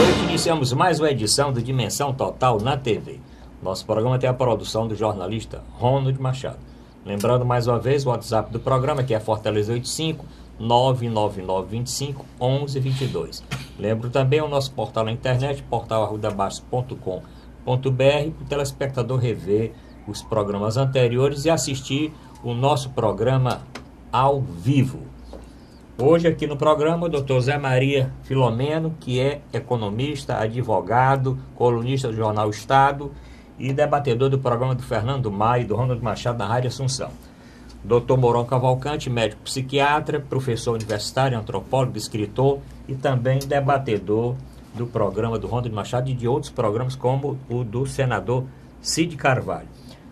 noite, iniciamos mais uma edição do Dimensão Total na TV. Nosso programa tem a produção do jornalista Ronald Machado. Lembrando mais uma vez o WhatsApp do programa, que é Fortaleza 85 99925 1122. Lembro também o nosso portal na internet, portal@arrudabaixo.com.br, para o telespectador rever os programas anteriores e assistir o nosso programa ao vivo. Hoje aqui no programa o Dr. Zé Maria Filomeno, que é economista, advogado, colunista do jornal Estado e debatedor do programa do Fernando Maia e do Ronald Machado na Rádio Assunção. Dr. Mourão Cavalcante, médico psiquiatra, professor universitário, antropólogo, escritor e também debatedor do programa do Ronald Machado e de outros programas como o do senador Cid Carvalho.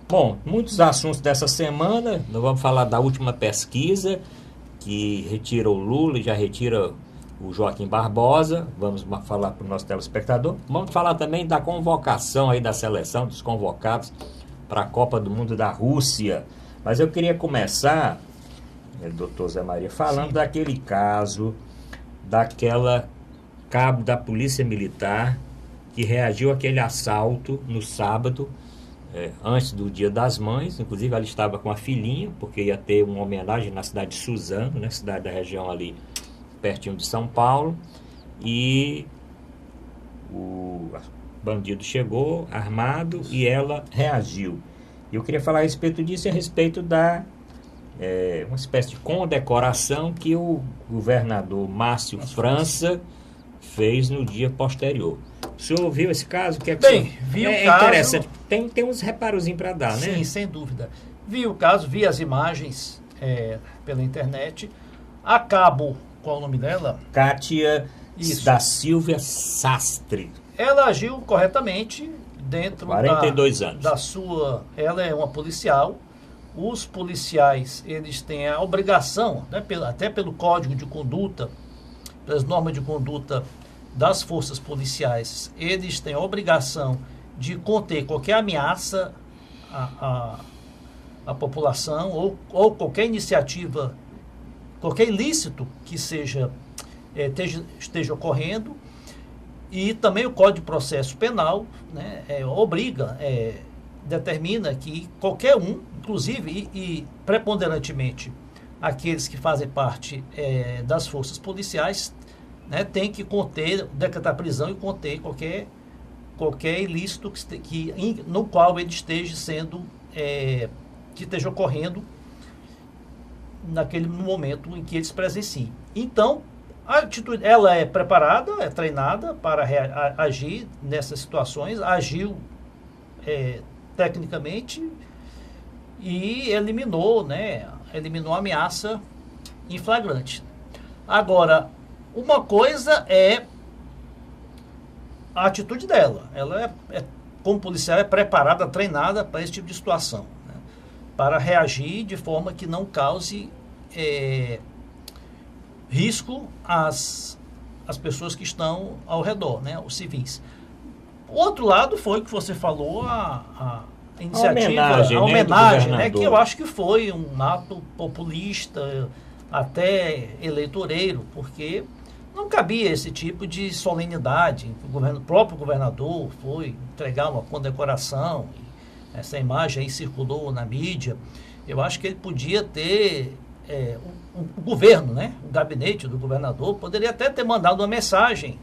Bom, muitos assuntos dessa semana. Nós vamos falar da última pesquisa que retira o Lula e já retira o Joaquim Barbosa. Vamos falar para o nosso telespectador. Vamos falar também da convocação aí da seleção dos convocados para a Copa do Mundo da Rússia. Mas eu queria começar, doutor Zé Maria, falando daquele caso, daquela cabo da Polícia Militar que reagiu àquele assalto no sábado, antes do Dia das Mães. Inclusive ela estava com a filhinha, porque ia ter uma homenagem na cidade de Suzano, né, cidade da região ali pertinho de São Paulo, e o bandido chegou armado e ela reagiu. Eu queria falar a respeito disso e a respeito da uma espécie de condecoração que o governador Márcio França fez no dia posterior. O senhor viu esse caso? Que Bem, vi o caso. Interessante. Tem uns reparozinhos para dar, né? Sim, sem dúvida. Vi o caso, vi as imagens pela internet. A cabo, qual o nome dela? Kátia Isso. da Silva Sastre. Ela agiu corretamente dentro 42 anos. da sua... Ela é uma policial. Os policiais, eles têm a obrigação, né, até pelo Código de Conduta, pelas normas de conduta das forças policiais, eles têm a obrigação de conter qualquer ameaça à população ou qualquer iniciativa, qualquer ilícito que esteja ocorrendo. E também o Código de Processo Penal, né, determina que qualquer um, inclusive e preponderantemente aqueles que fazem parte das forças policiais, né, tem que decretar prisão e conter qualquer ilícito no qual ele esteja que esteja ocorrendo no momento em que eles presenciem. Então, a atitude, ela é preparada, é treinada para agir nessas situações, agiu tecnicamente e eliminou a ameaça em flagrante. Agora, uma coisa é a atitude dela. Ela como policial, é preparada, treinada para esse tipo de situação, né? Para reagir de forma que não cause risco às pessoas que estão ao redor, né? Os civis. O outro lado foi o que você falou, a iniciativa, a homenagem, né, que eu acho que foi um ato populista, até eleitoreiro, porque não cabia esse tipo de solenidade. O próprio governador foi entregar uma condecoração, essa imagem aí circulou na mídia. Eu acho que ele podia ter, o governo, né, o gabinete do governador, poderia até ter mandado uma mensagem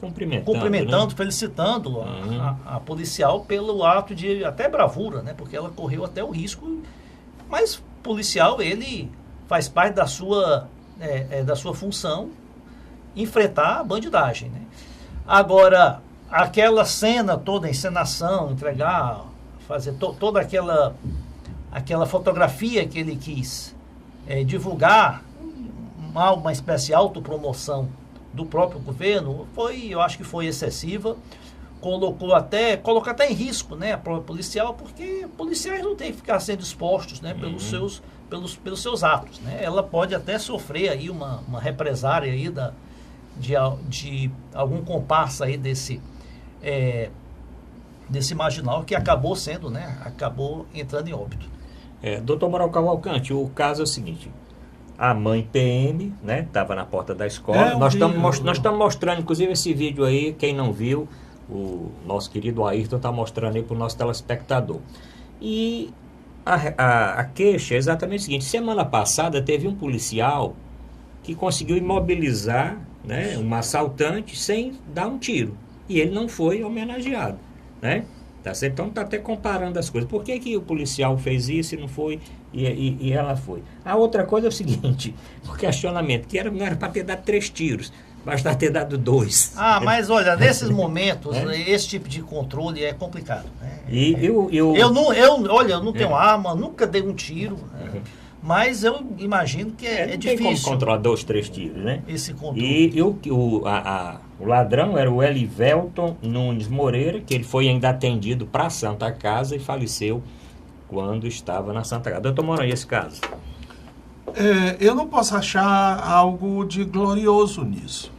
cumprimentando, né? Felicitando a policial pelo ato de até bravura, né? Porque ela correu até o risco. Mas o policial, ele faz parte da sua função enfrentar a bandidagem, né? Agora, aquela cena toda, a encenação, fazer toda aquela fotografia que ele quis divulgar, uma espécie de autopromoção do próprio governo, eu acho que foi excessiva. Coloca até em risco, né, a própria policial, porque policiais não têm que ficar sendo expostos, né, pelos seus atos, né? Ela pode até sofrer aí uma represária aí de algum comparsa aí desse marginal que acabou entrando em óbito. Doutor Mourão Cavalcante, o caso é o seguinte: a mãe PM, né? Estava na porta da escola. Nós estamos mostrando, inclusive, esse vídeo aí, quem não viu, o nosso querido Ayrton está mostrando aí para o nosso telespectador. E a queixa é exatamente o seguinte: semana passada teve um policial que conseguiu imobilizar, né, um assaltante sem dar um tiro. E ele não foi homenageado, né? Tá certo? Então está até comparando as coisas. Por que o policial fez isso e não foi, e ela foi? A outra coisa é o seguinte, o questionamento, que não era para ter dado 3 tiros, basta ter dado 2. Mas olha, nesses momentos, esse tipo de controle é complicado. Né? Eu não tenho arma, nunca dei um tiro, né? Mas eu imagino que é difícil. Tem como controlar 2, 3 tiros, né? Esse controle. E o ladrão era o Elivelton Nunes Moreira, que ele foi ainda atendido para a Santa Casa e faleceu quando estava na Santa Casa. Doutor Moura, e esse caso? Eu não posso achar algo de glorioso nisso.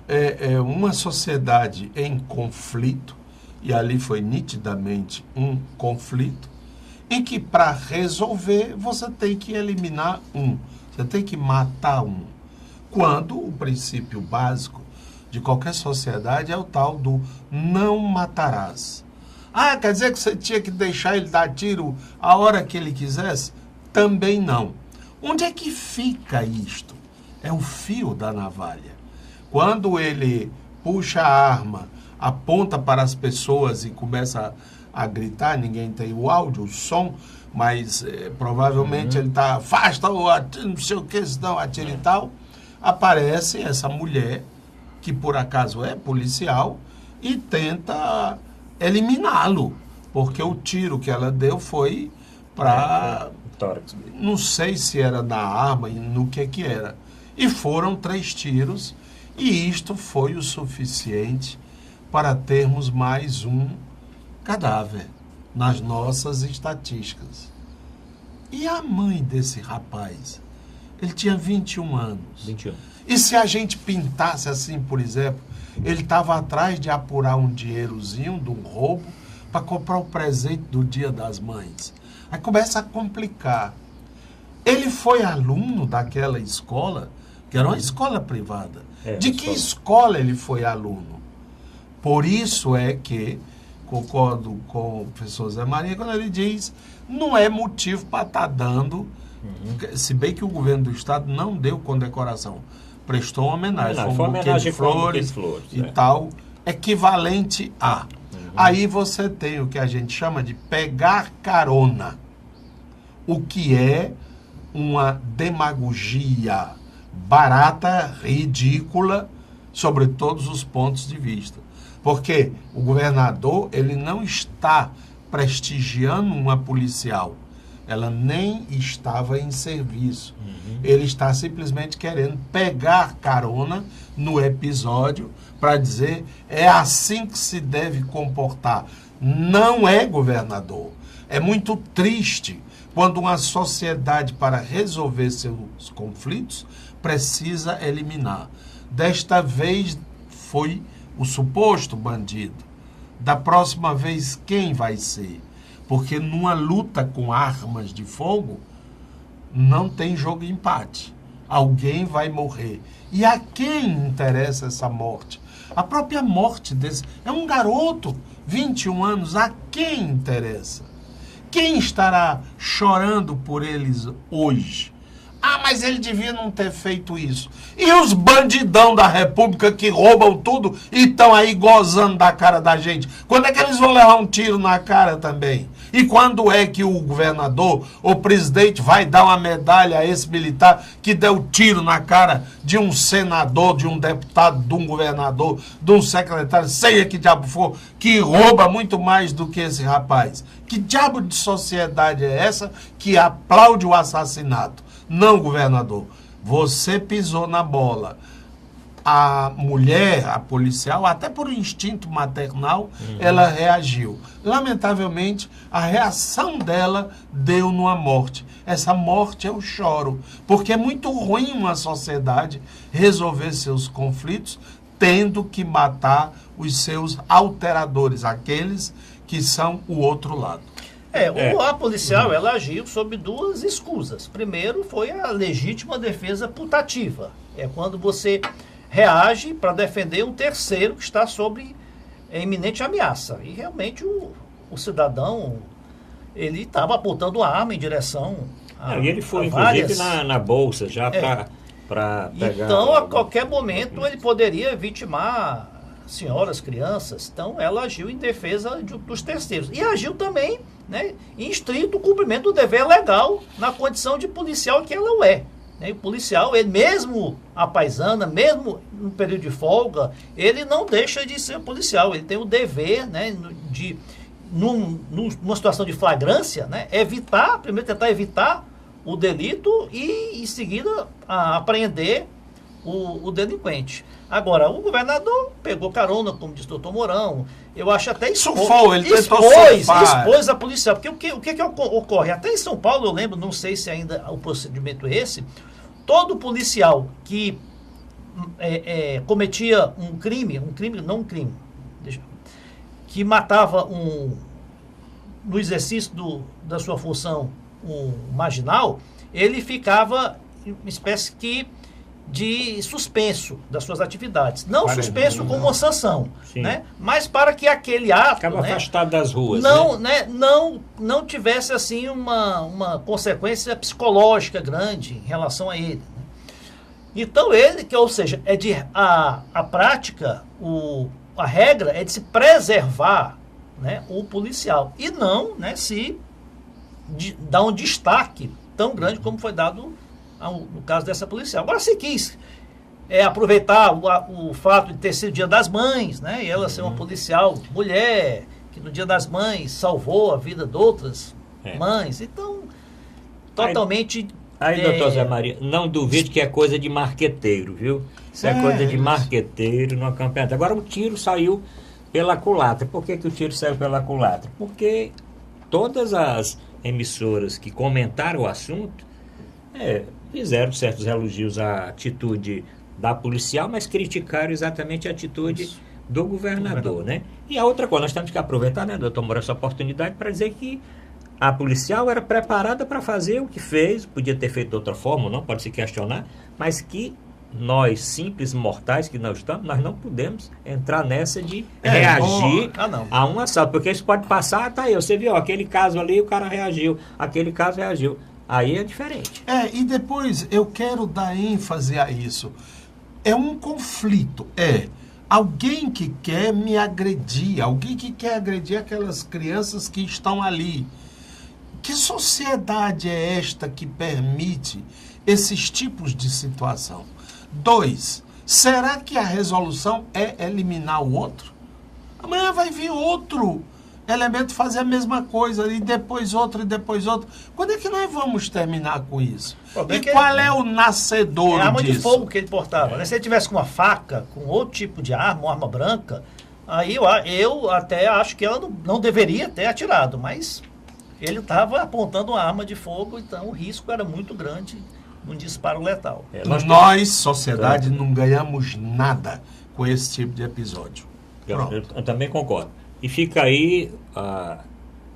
É uma sociedade em conflito, e ali foi nitidamente um conflito, em que para resolver você tem que eliminar um, você tem que matar um. Quando o princípio básico de qualquer sociedade é o tal do não matarás. Quer dizer que você tinha que deixar ele dar tiro a hora que ele quisesse? Também não. Onde é que fica isto? É o fio da navalha. Quando ele puxa a arma, aponta para as pessoas e começa a gritar, ninguém tem o áudio, o som, mas provavelmente ele está afasta ou não sei o que, senão atira e tal. Aparece essa mulher, que por acaso é policial, e tenta eliminá-lo, porque o tiro que ela deu foi para... não sei se era na arma e no que era. E foram 3 tiros, e isto foi o suficiente para termos mais um cadáver nas nossas estatísticas. E a mãe desse rapaz? Ele tinha 21 anos. 21. E se a gente pintasse assim, por exemplo, ele estava atrás de apurar um dinheirozinho de um roubo para comprar o presente do Dia das Mães. Aí começa a complicar. Ele foi aluno daquela escola, que era uma escola privada. De que escola ele foi aluno? Por isso é que, concordo com o professor Zé Maria, quando ele diz, não é motivo para estar dando, se bem que o governo do estado não deu condecoração, prestou uma homenagem, foi um buquê de flores e tal, equivalente a. Aí você tem o que a gente chama de pegar carona, o que é uma demagogia barata, ridícula, sobre todos os pontos de vista. Porque o governador, ele não está prestigiando uma policial. Ela nem estava em serviço. Ele está simplesmente querendo pegar carona no episódio para dizer é assim que se deve comportar. Não é, governador. É muito triste quando uma sociedade, para resolver seus conflitos, precisa eliminar. Desta vez foi o suposto bandido. Da próxima vez, quem vai ser? Porque numa luta com armas de fogo, não tem jogo de empate. Alguém vai morrer. E a quem interessa essa morte? A própria morte desse... É um garoto, 21 anos, a quem interessa? Quem estará chorando por eles hoje? Mas ele devia não ter feito isso. E os bandidão da República que roubam tudo e estão aí gozando da cara da gente? Quando é que eles vão levar um tiro na cara também? E quando é que o governador, o presidente, vai dar uma medalha a esse militar que deu tiro na cara de um senador, de um deputado, de um governador, de um secretário, seja que diabo for, que rouba muito mais do que esse rapaz? Que diabo de sociedade é essa que aplaude o assassinato? Não, governador, você pisou na bola. A mulher, a policial, até por instinto maternal, ela reagiu. Lamentavelmente, a reação dela deu numa morte. Essa morte eu choro, porque é muito ruim uma sociedade resolver seus conflitos tendo que matar os seus alteradores, aqueles que são o outro lado. A policial, ela agiu sob duas escusas. Primeiro foi a legítima defesa putativa. É quando você reage para defender um terceiro que está sob iminente ameaça. E realmente o cidadão, ele estava apontando a arma em direção e ele foi, inclusive, na bolsa já para pegar... Então, a qualquer momento, ele poderia vitimar senhoras, crianças. Então, ela agiu em defesa dos terceiros. E agiu também, né, em estrito cumprimento do dever legal na condição de policial que ela é. E o policial, ele mesmo a paisana, mesmo no período de folga, ele não deixa de ser policial. Ele tem o dever, né, de, numa situação de flagrância, né, primeiro tentar evitar o delito e, em seguida, apreender o delinquente. Agora, o governador pegou carona, como disse o doutor Mourão, eu acho até expôs a policial. Porque o que ocorre? Até em São Paulo, eu lembro, não sei se ainda o procedimento é esse, todo policial que cometia que matava no exercício da sua função um marginal, ele ficava em uma espécie de suspenso das suas atividades. Não suspenso como uma sanção, né? Mas para que aquele ato... Ficava afastado das ruas. Não tivesse assim uma consequência psicológica grande em relação a ele. Né? Então ou seja, a prática, a regra é de se preservar, né, o policial e não, né, dar um destaque tão grande como foi dado no caso dessa policial. Agora, se quis aproveitar o fato de ter sido o Dia das Mães, né, e ela ser uma policial mulher, que no Dia das Mães salvou a vida de outras mães, então, totalmente... Aí, doutor Zé Maria, não duvide que é coisa de marqueteiro, viu? Isso é coisa de marqueteiro no campeonato. Agora, o tiro saiu pela culatra. Por que o tiro saiu pela culatra? Porque todas as emissoras que comentaram o assunto fizeram certos elogios à atitude da policial, mas criticaram exatamente a atitude do governador, né? E a outra coisa, nós temos que aproveitar, né, doutor Moura, essa oportunidade para dizer que a policial era preparada para fazer o que fez, podia ter feito de outra forma, não pode se questionar, mas que nós, simples mortais que nós estamos, nós não podemos entrar nessa de reagir a um assalto, porque isso pode passar, tá aí, você viu, aquele caso ali, o cara reagiu, aquele caso reagiu. Aí é diferente. E depois eu quero dar ênfase a isso. É um conflito. Alguém que quer me agredir, alguém que quer agredir aquelas crianças que estão ali. Que sociedade é esta que permite esses tipos de situação? 2, será que a resolução é eliminar o outro? Amanhã vai vir outro elemento fazer a mesma coisa, e depois outro, e depois outro. Quando é que nós vamos terminar com isso? Qual é o nascedor disso? É a arma de fogo que ele portava. Né? Se ele tivesse com uma faca, com outro tipo de arma, uma arma branca, aí eu até acho que ela não deveria ter atirado, mas ele estava apontando uma arma de fogo, então o risco era muito grande num disparo letal. Nós, sociedade, não ganhamos nada com esse tipo de episódio. Eu também concordo. E fica aí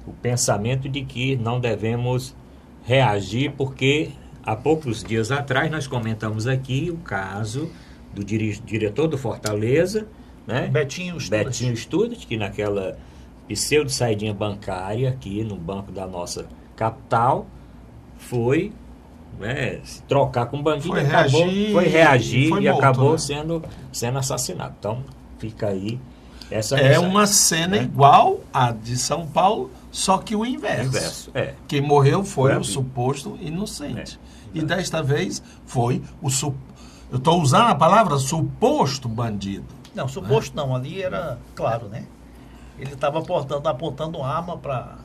o pensamento de que não devemos reagir, porque há poucos dias atrás nós comentamos aqui o caso do diretor do Fortaleza, né? Betinho Studat, que naquela pseudo saidinha bancária aqui no banco da nossa capital foi, né, se trocar com bandido, foi reagir e acabou sendo assassinado. Então fica aí essa mensagem. Uma cena igual a de São Paulo, só que o inverso. Quem morreu foi o suposto inocente. E desta vez foi eu estou usando a palavra suposto bandido. Não, suposto não, ali era claro, né? Ele estava apontando uma arma para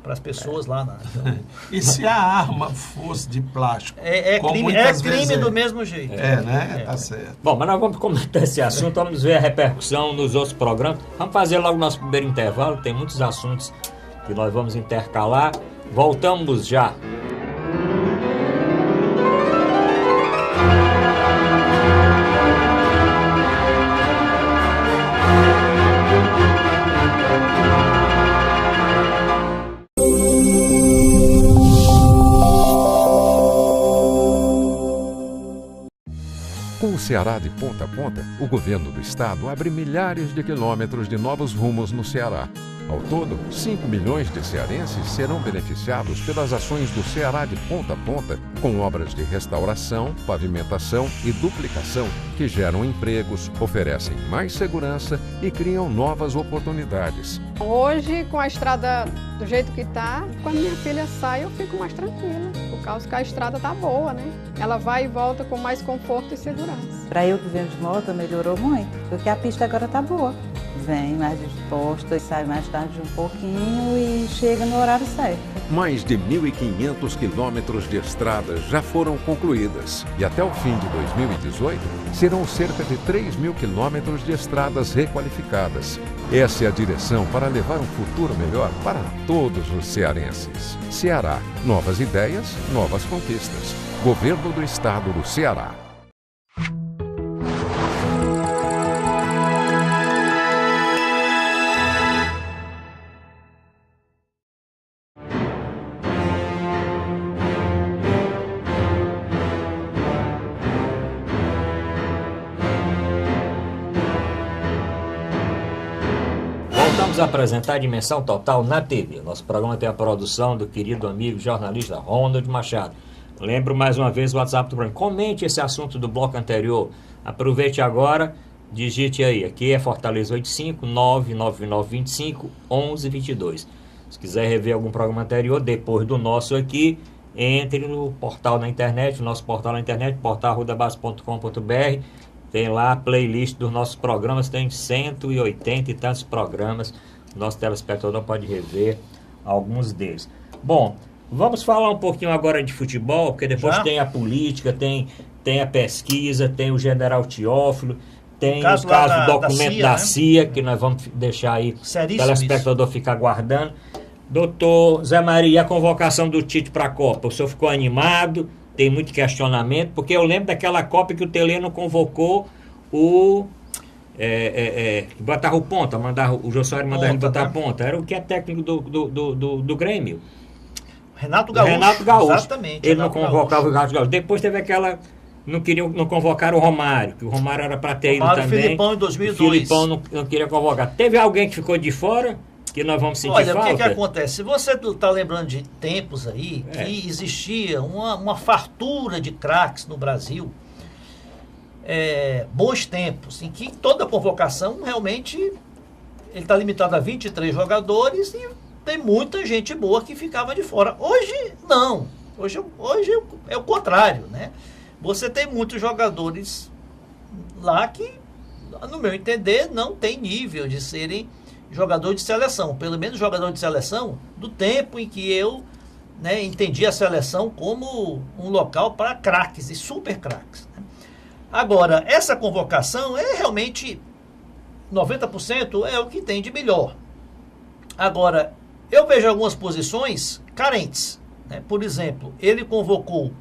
as pessoas lá. Então... E se a arma fosse de plástico? É crime do mesmo jeito. Tá certo. Bom, mas nós vamos comentar esse assunto, vamos ver a repercussão nos outros programas. Vamos fazer logo o nosso primeiro intervalo, tem muitos assuntos que nós vamos intercalar. Voltamos já. No Ceará de ponta a ponta, o governo do estado abre milhares de quilômetros de novos rumos no Ceará. Ao todo, 5 milhões de cearenses serão beneficiados pelas ações do Ceará de ponta a ponta, com obras de restauração, pavimentação e duplicação que geram empregos, oferecem mais segurança e criam novas oportunidades. Hoje, com a estrada do jeito que está, quando minha filha sai, eu fico mais tranquila, por causa que a estrada está boa, né? Ela vai e volta com mais conforto e segurança. Para eu que venho de moto, melhorou muito, porque a pista agora está boa. Vem mais disposta, sai mais tarde um pouquinho e chega no horário certo. Mais de 1.500 quilômetros de estradas já foram concluídas e até o fim de 2018 serão cerca de 3.000 quilômetros de estradas requalificadas. Essa é a direção para levar um futuro melhor para todos os cearenses. Ceará, novas ideias, novas conquistas. Governo do Estado do Ceará. Vamos apresentar a Dimensão Total na TV. Nosso programa tem a produção do querido amigo jornalista Ronald Machado. Lembro mais uma vez o WhatsApp do programa. Comente esse assunto do bloco anterior. Aproveite agora, digite aí. Aqui é Fortaleza 85 99925 1122. Se quiser rever algum programa anterior, depois do nosso aqui, entre no portal na internet, nosso portal na internet, portal.arrudabase.com.br. Tem lá a playlist dos nossos programas, tem 180 e tantos programas. Nosso telespectador pode rever alguns deles. Bom, vamos falar um pouquinho agora de futebol, porque depois tem a política, tem a pesquisa, tem o general Teófilo, tem o caso do documento da CIA, que nós vamos deixar aí o telespectador ficar aguardando. Doutor Zé Maria, a convocação do Tite para a Copa, o senhor ficou animado? Tem muito questionamento, porque eu lembro daquela Copa que o Teleno convocou o botar o ponta, o Jô Soares mandar ele botar a ponta. Era o que é técnico do Grêmio. Renato Gaúcho. Exatamente. Ele não convocava o Renato Gaúcho. Depois teve aquela... Não convocaram o Romário, que o Romário era para ter ido também. O Filipão em 2002. O Filipão não queria convocar. Teve alguém que ficou de fora? Que nós vamos sentir falta? Olha, o que acontece? Se você está lembrando de tempos aí, que existia uma fartura de craques no Brasil, bons tempos, em que toda convocação realmente ele está limitado a 23 jogadores e tem muita gente boa que ficava de fora. Hoje, não. Hoje é o contrário, né? Você tem muitos jogadores lá que, no meu entender, não tem nível de serem jogador de seleção, pelo menos jogador de seleção do tempo em que eu entendi a seleção como um local para craques e super craques. Né? Agora, essa convocação é realmente 90% é o que tem de melhor. Agora, eu vejo algumas posições carentes. Né? Por exemplo, ele convocou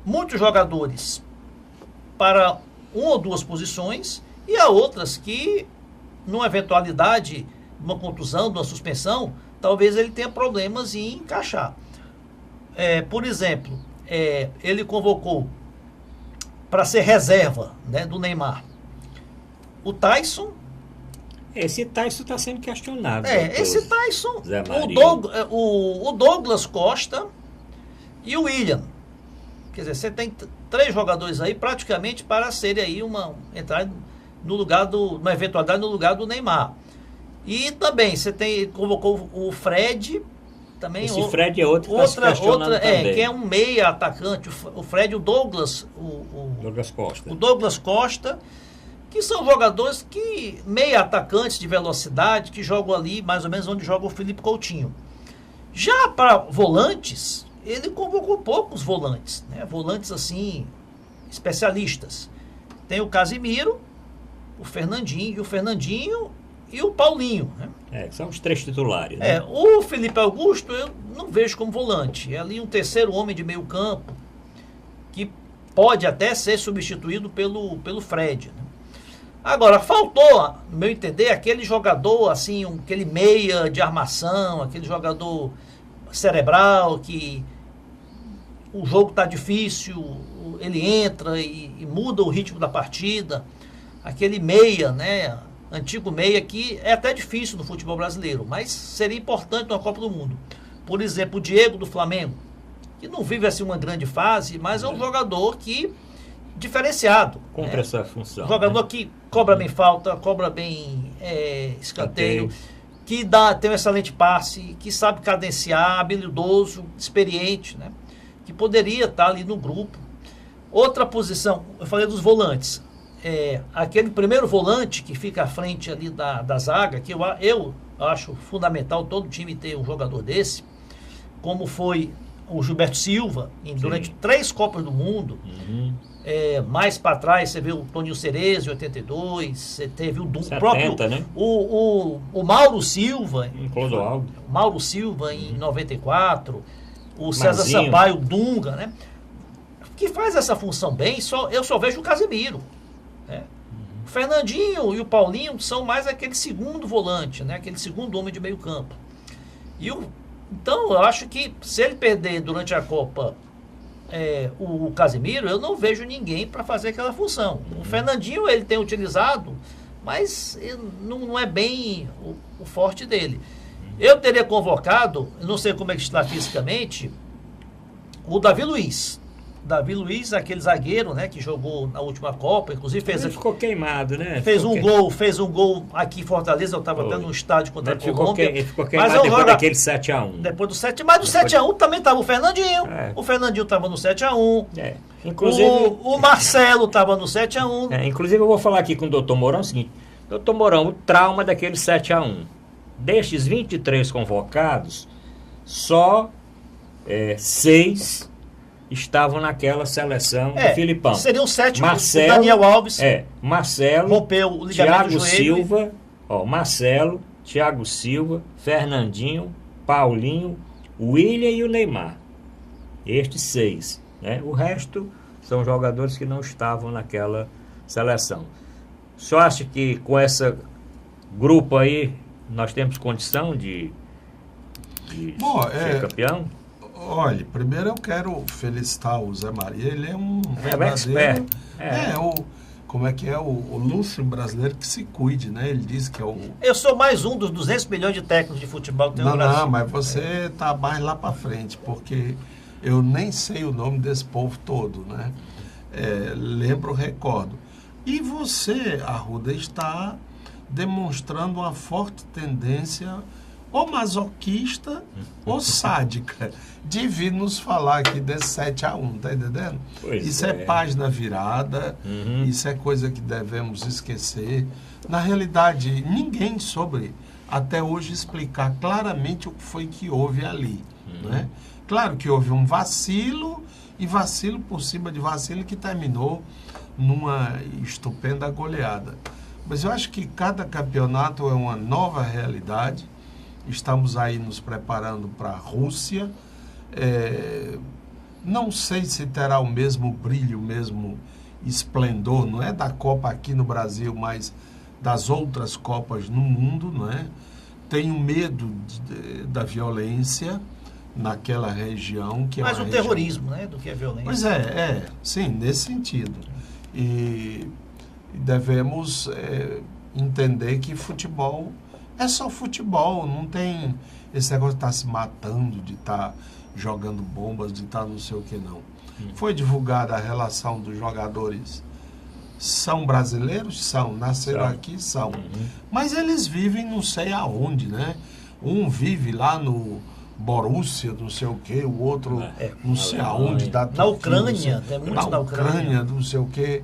muitos jogadores para uma ou duas posições e há outras que, numa eventualidade, uma contusão, de uma suspensão, talvez ele tenha problemas em encaixar. Por exemplo, ele convocou para ser reserva do Neymar o Tyson. Esse Tyson está sendo questionado. Esse Tyson, o Douglas Costa e o William. Quer dizer, você tem 3 jogadores aí praticamente para serem aí entrar no lugar uma eventualidade no lugar do Neymar. E também você convocou o Fred também. Esse Fred é outro que está se questionando também. Que é um meia atacante, o Fred e o Douglas. Douglas Costa. O Douglas Costa, que são jogadores meia atacantes de velocidade, que jogam ali mais ou menos onde joga o Felipe Coutinho. Já para volantes, ele convocou poucos volantes, volantes assim, especialistas. Tem o Casimiro, o Fernandinho e o Paulinho. Né? São os 3 titulares. Né? O Felipe Augusto eu não vejo como volante. É ali um terceiro homem de meio campo, que pode até ser substituído pelo Fred. Né? Agora, faltou, no meu entender, aquele jogador, assim, aquele meia de armação, aquele jogador cerebral, que o jogo está difícil, ele entra e muda o ritmo da partida. Aquele meia, né? Antigo meia, que é até difícil no futebol brasileiro, mas seria importante na Copa do Mundo. Por exemplo, o Diego do Flamengo, que não vive assim uma grande fase, mas é um jogador que diferenciado. Cumpre, né, essa função. Jogador, né, que cobra bem falta, cobra bem escanteio, que tem um excelente passe, que sabe cadenciar, habilidoso, experiente, né? Que poderia estar ali no grupo. Outra posição, eu falei dos volantes. Aquele primeiro volante que fica à frente ali da zaga, que eu acho fundamental todo time ter um jogador desse, como foi o Gilberto Silva, durante 3 Copas do Mundo. Mais para trás você vê o Toninho Cerezo em 82, você teve o 70, próprio, né? o Mauro Silva, Mauro Silva em 94, o César Sampaio, o Dunga, né? Que faz essa função bem. Eu só vejo o Casemiro, né? O Fernandinho e o Paulinho são mais aquele segundo volante, né? Aquele segundo homem de meio campo. Então eu acho que se ele perder durante a Copa o Casemiro, eu não vejo ninguém para fazer aquela função. O Fernandinho ele tem utilizado, mas não é bem o forte dele. Eu teria convocado, não sei como é que está fisicamente, o Davi Luiz. Davi Luiz, aquele zagueiro, né, que jogou na última Copa, inclusive ficou queimado, né? Fez um gol aqui em Fortaleza. Eu estava até no estádio contra a Colômbia. Ele ficou queimado depois daquele 7-1. Depois do 7, mas do 7-1 também estava o Fernandinho. O Fernandinho estava no 7-1. Inclusive, o Marcelo estava no 7-1. Inclusive eu vou falar aqui com o Dr. Mourão o seguinte: Dr. Mourão, o trauma daquele 7-1. Destes 23 convocados, só 6 estavam naquela seleção do Filipão. Seria o 7, Marcelo, o Daniel Alves. Marcelo, rompeu o ligamento do joelho. Silva, Marcelo, Thiago Silva, Fernandinho, Paulinho, William e o Neymar. Estes 6. Né? O resto são jogadores que não estavam naquela seleção. O senhor acha que com esse grupo aí nós temos condição de ser campeão? Olha, primeiro eu quero felicitar o Zé Maria. Ele é um verdadeiro... Como é que é? O Lúcio brasileiro que se cuide, né? Ele diz que é o... Eu sou mais um dos 200 milhões de técnicos de futebol que tem no Brasil. Não, mas você tá mais lá para frente, porque eu nem sei o nome desse povo todo, né? Lembro, recordo. E você, Arruda, está demonstrando uma forte tendência ou masoquista ou sádica de vir nos falar aqui desse 7-1, tá entendendo? Isso é página virada, isso é coisa que devemos esquecer. Na realidade, ninguém soube até hoje explicar claramente o que foi que houve ali, né? Claro que houve um vacilo, e vacilo por cima de vacilo, que terminou numa estupenda goleada. Mas eu acho que cada campeonato é uma nova realidade. Estamos aí nos preparando para a Rússia. Não sei se terá o mesmo brilho, o mesmo esplendor, não é da Copa aqui no Brasil, mas das outras Copas no mundo, não é? Tenho medo da violência naquela região. Que mais é o região... terrorismo, né, do que a violência. Pois sim, nesse sentido. E devemos entender que futebol é só futebol, não tem esse negócio de estar se matando, de estar jogando bombas, de estar não sei o que não. Foi divulgada a relação dos jogadores. São brasileiros? São. Nasceram aqui? São. Mas eles vivem não sei aonde, né? Um vive lá no Borussia, não sei o que, o outro não sei aonde. Na Ucrânia, tem muitos na Ucrânia, não sei o que.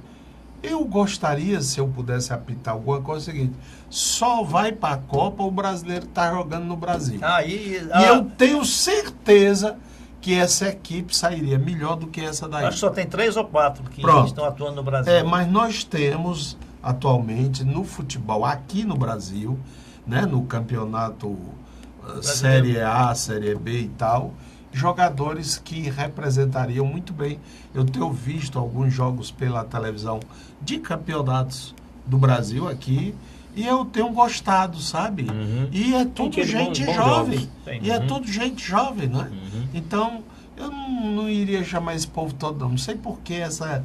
Eu gostaria, se eu pudesse apitar alguma coisa, é o seguinte: só vai para a Copa o brasileiro que está jogando no Brasil. E eu tenho certeza que essa equipe sairia melhor do que essa daí. Acho que só tem 3 ou 4 que estão atuando no Brasil. Mas nós temos atualmente no futebol aqui no Brasil, né, no campeonato Série A, Série B e tal, jogadores que representariam muito bem. Eu tenho visto alguns jogos pela televisão de campeonatos do Brasil aqui e eu tenho gostado, sabe? E é tudo gente jovem. E é tudo gente jovem, né? Então, Eu não iria chamar esse povo todo, não. Não sei por que essa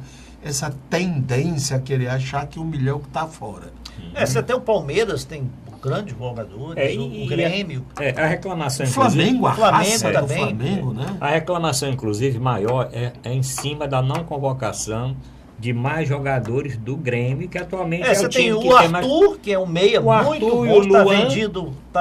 tendência a querer achar que o milhão que está fora. Você tem o Palmeiras, tem grandes jogadores, o Grêmio. A reclamação, o Flamengo, a raça também, do Flamengo, né? A reclamação, inclusive, maior é em cima da não convocação de mais jogadores do Grêmio, que atualmente é você o time tem o que Arthur, tem mais... que é um meia o muito Arthur bom, e o está Luan,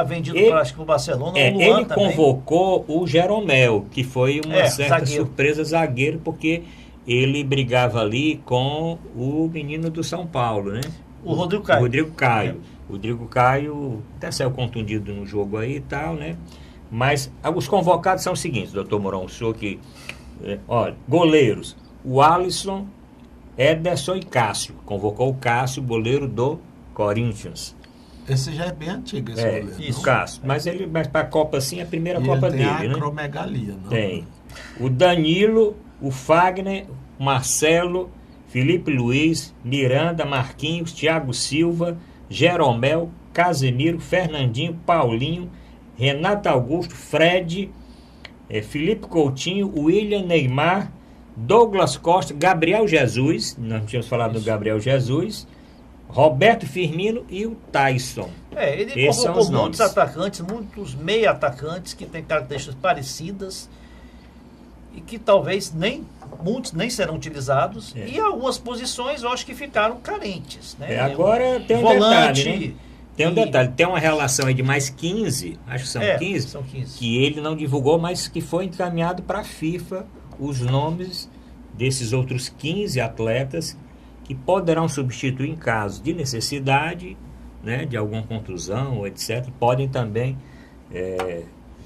vendido ele, para o Barcelona. O Luan ele também convocou o Jeromel, que foi uma certa surpresa, zagueiro, porque ele brigava ali com o menino do São Paulo, né? O Rodrigo Caio. O Rodrigo Caio até saiu contundido no jogo aí e tal, né? Mas os convocados são os seguintes, doutor Mourão, o senhor que... olha, goleiros, o Alisson, Ederson e Cássio. Convocou o Cássio, goleiro do Corinthians. Esse já é bem antigo, esse goleiro. Isso, Cássio. Mas para a Copa, sim, é a primeira Copa ele dele, tem né? acromegalia, não? Tem. O Danilo, o Fagner, o Marcelo, Felipe Luiz, Miranda, Marquinhos, Thiago Silva, Jeromel, Casemiro, Fernandinho, Paulinho, Renato Augusto, Fred, Felipe Coutinho, William, Neymar, Douglas Costa, Gabriel Jesus, nós tínhamos falado do Gabriel Jesus, Roberto Firmino e o Tyson. Ele convocou muitos atacantes, muitos meia atacantes que têm características parecidas e que talvez muitos nem serão utilizados, e algumas posições eu acho que ficaram carentes, né? Agora tem um volante, detalhe, né? Tem um detalhe, tem uma relação aí de mais 15, acho que são 15, são 15, que ele não divulgou, mas que foi encaminhado para a FIFA os nomes desses outros 15 atletas que poderão substituir em caso de necessidade, né, de alguma contusão, etc., podem também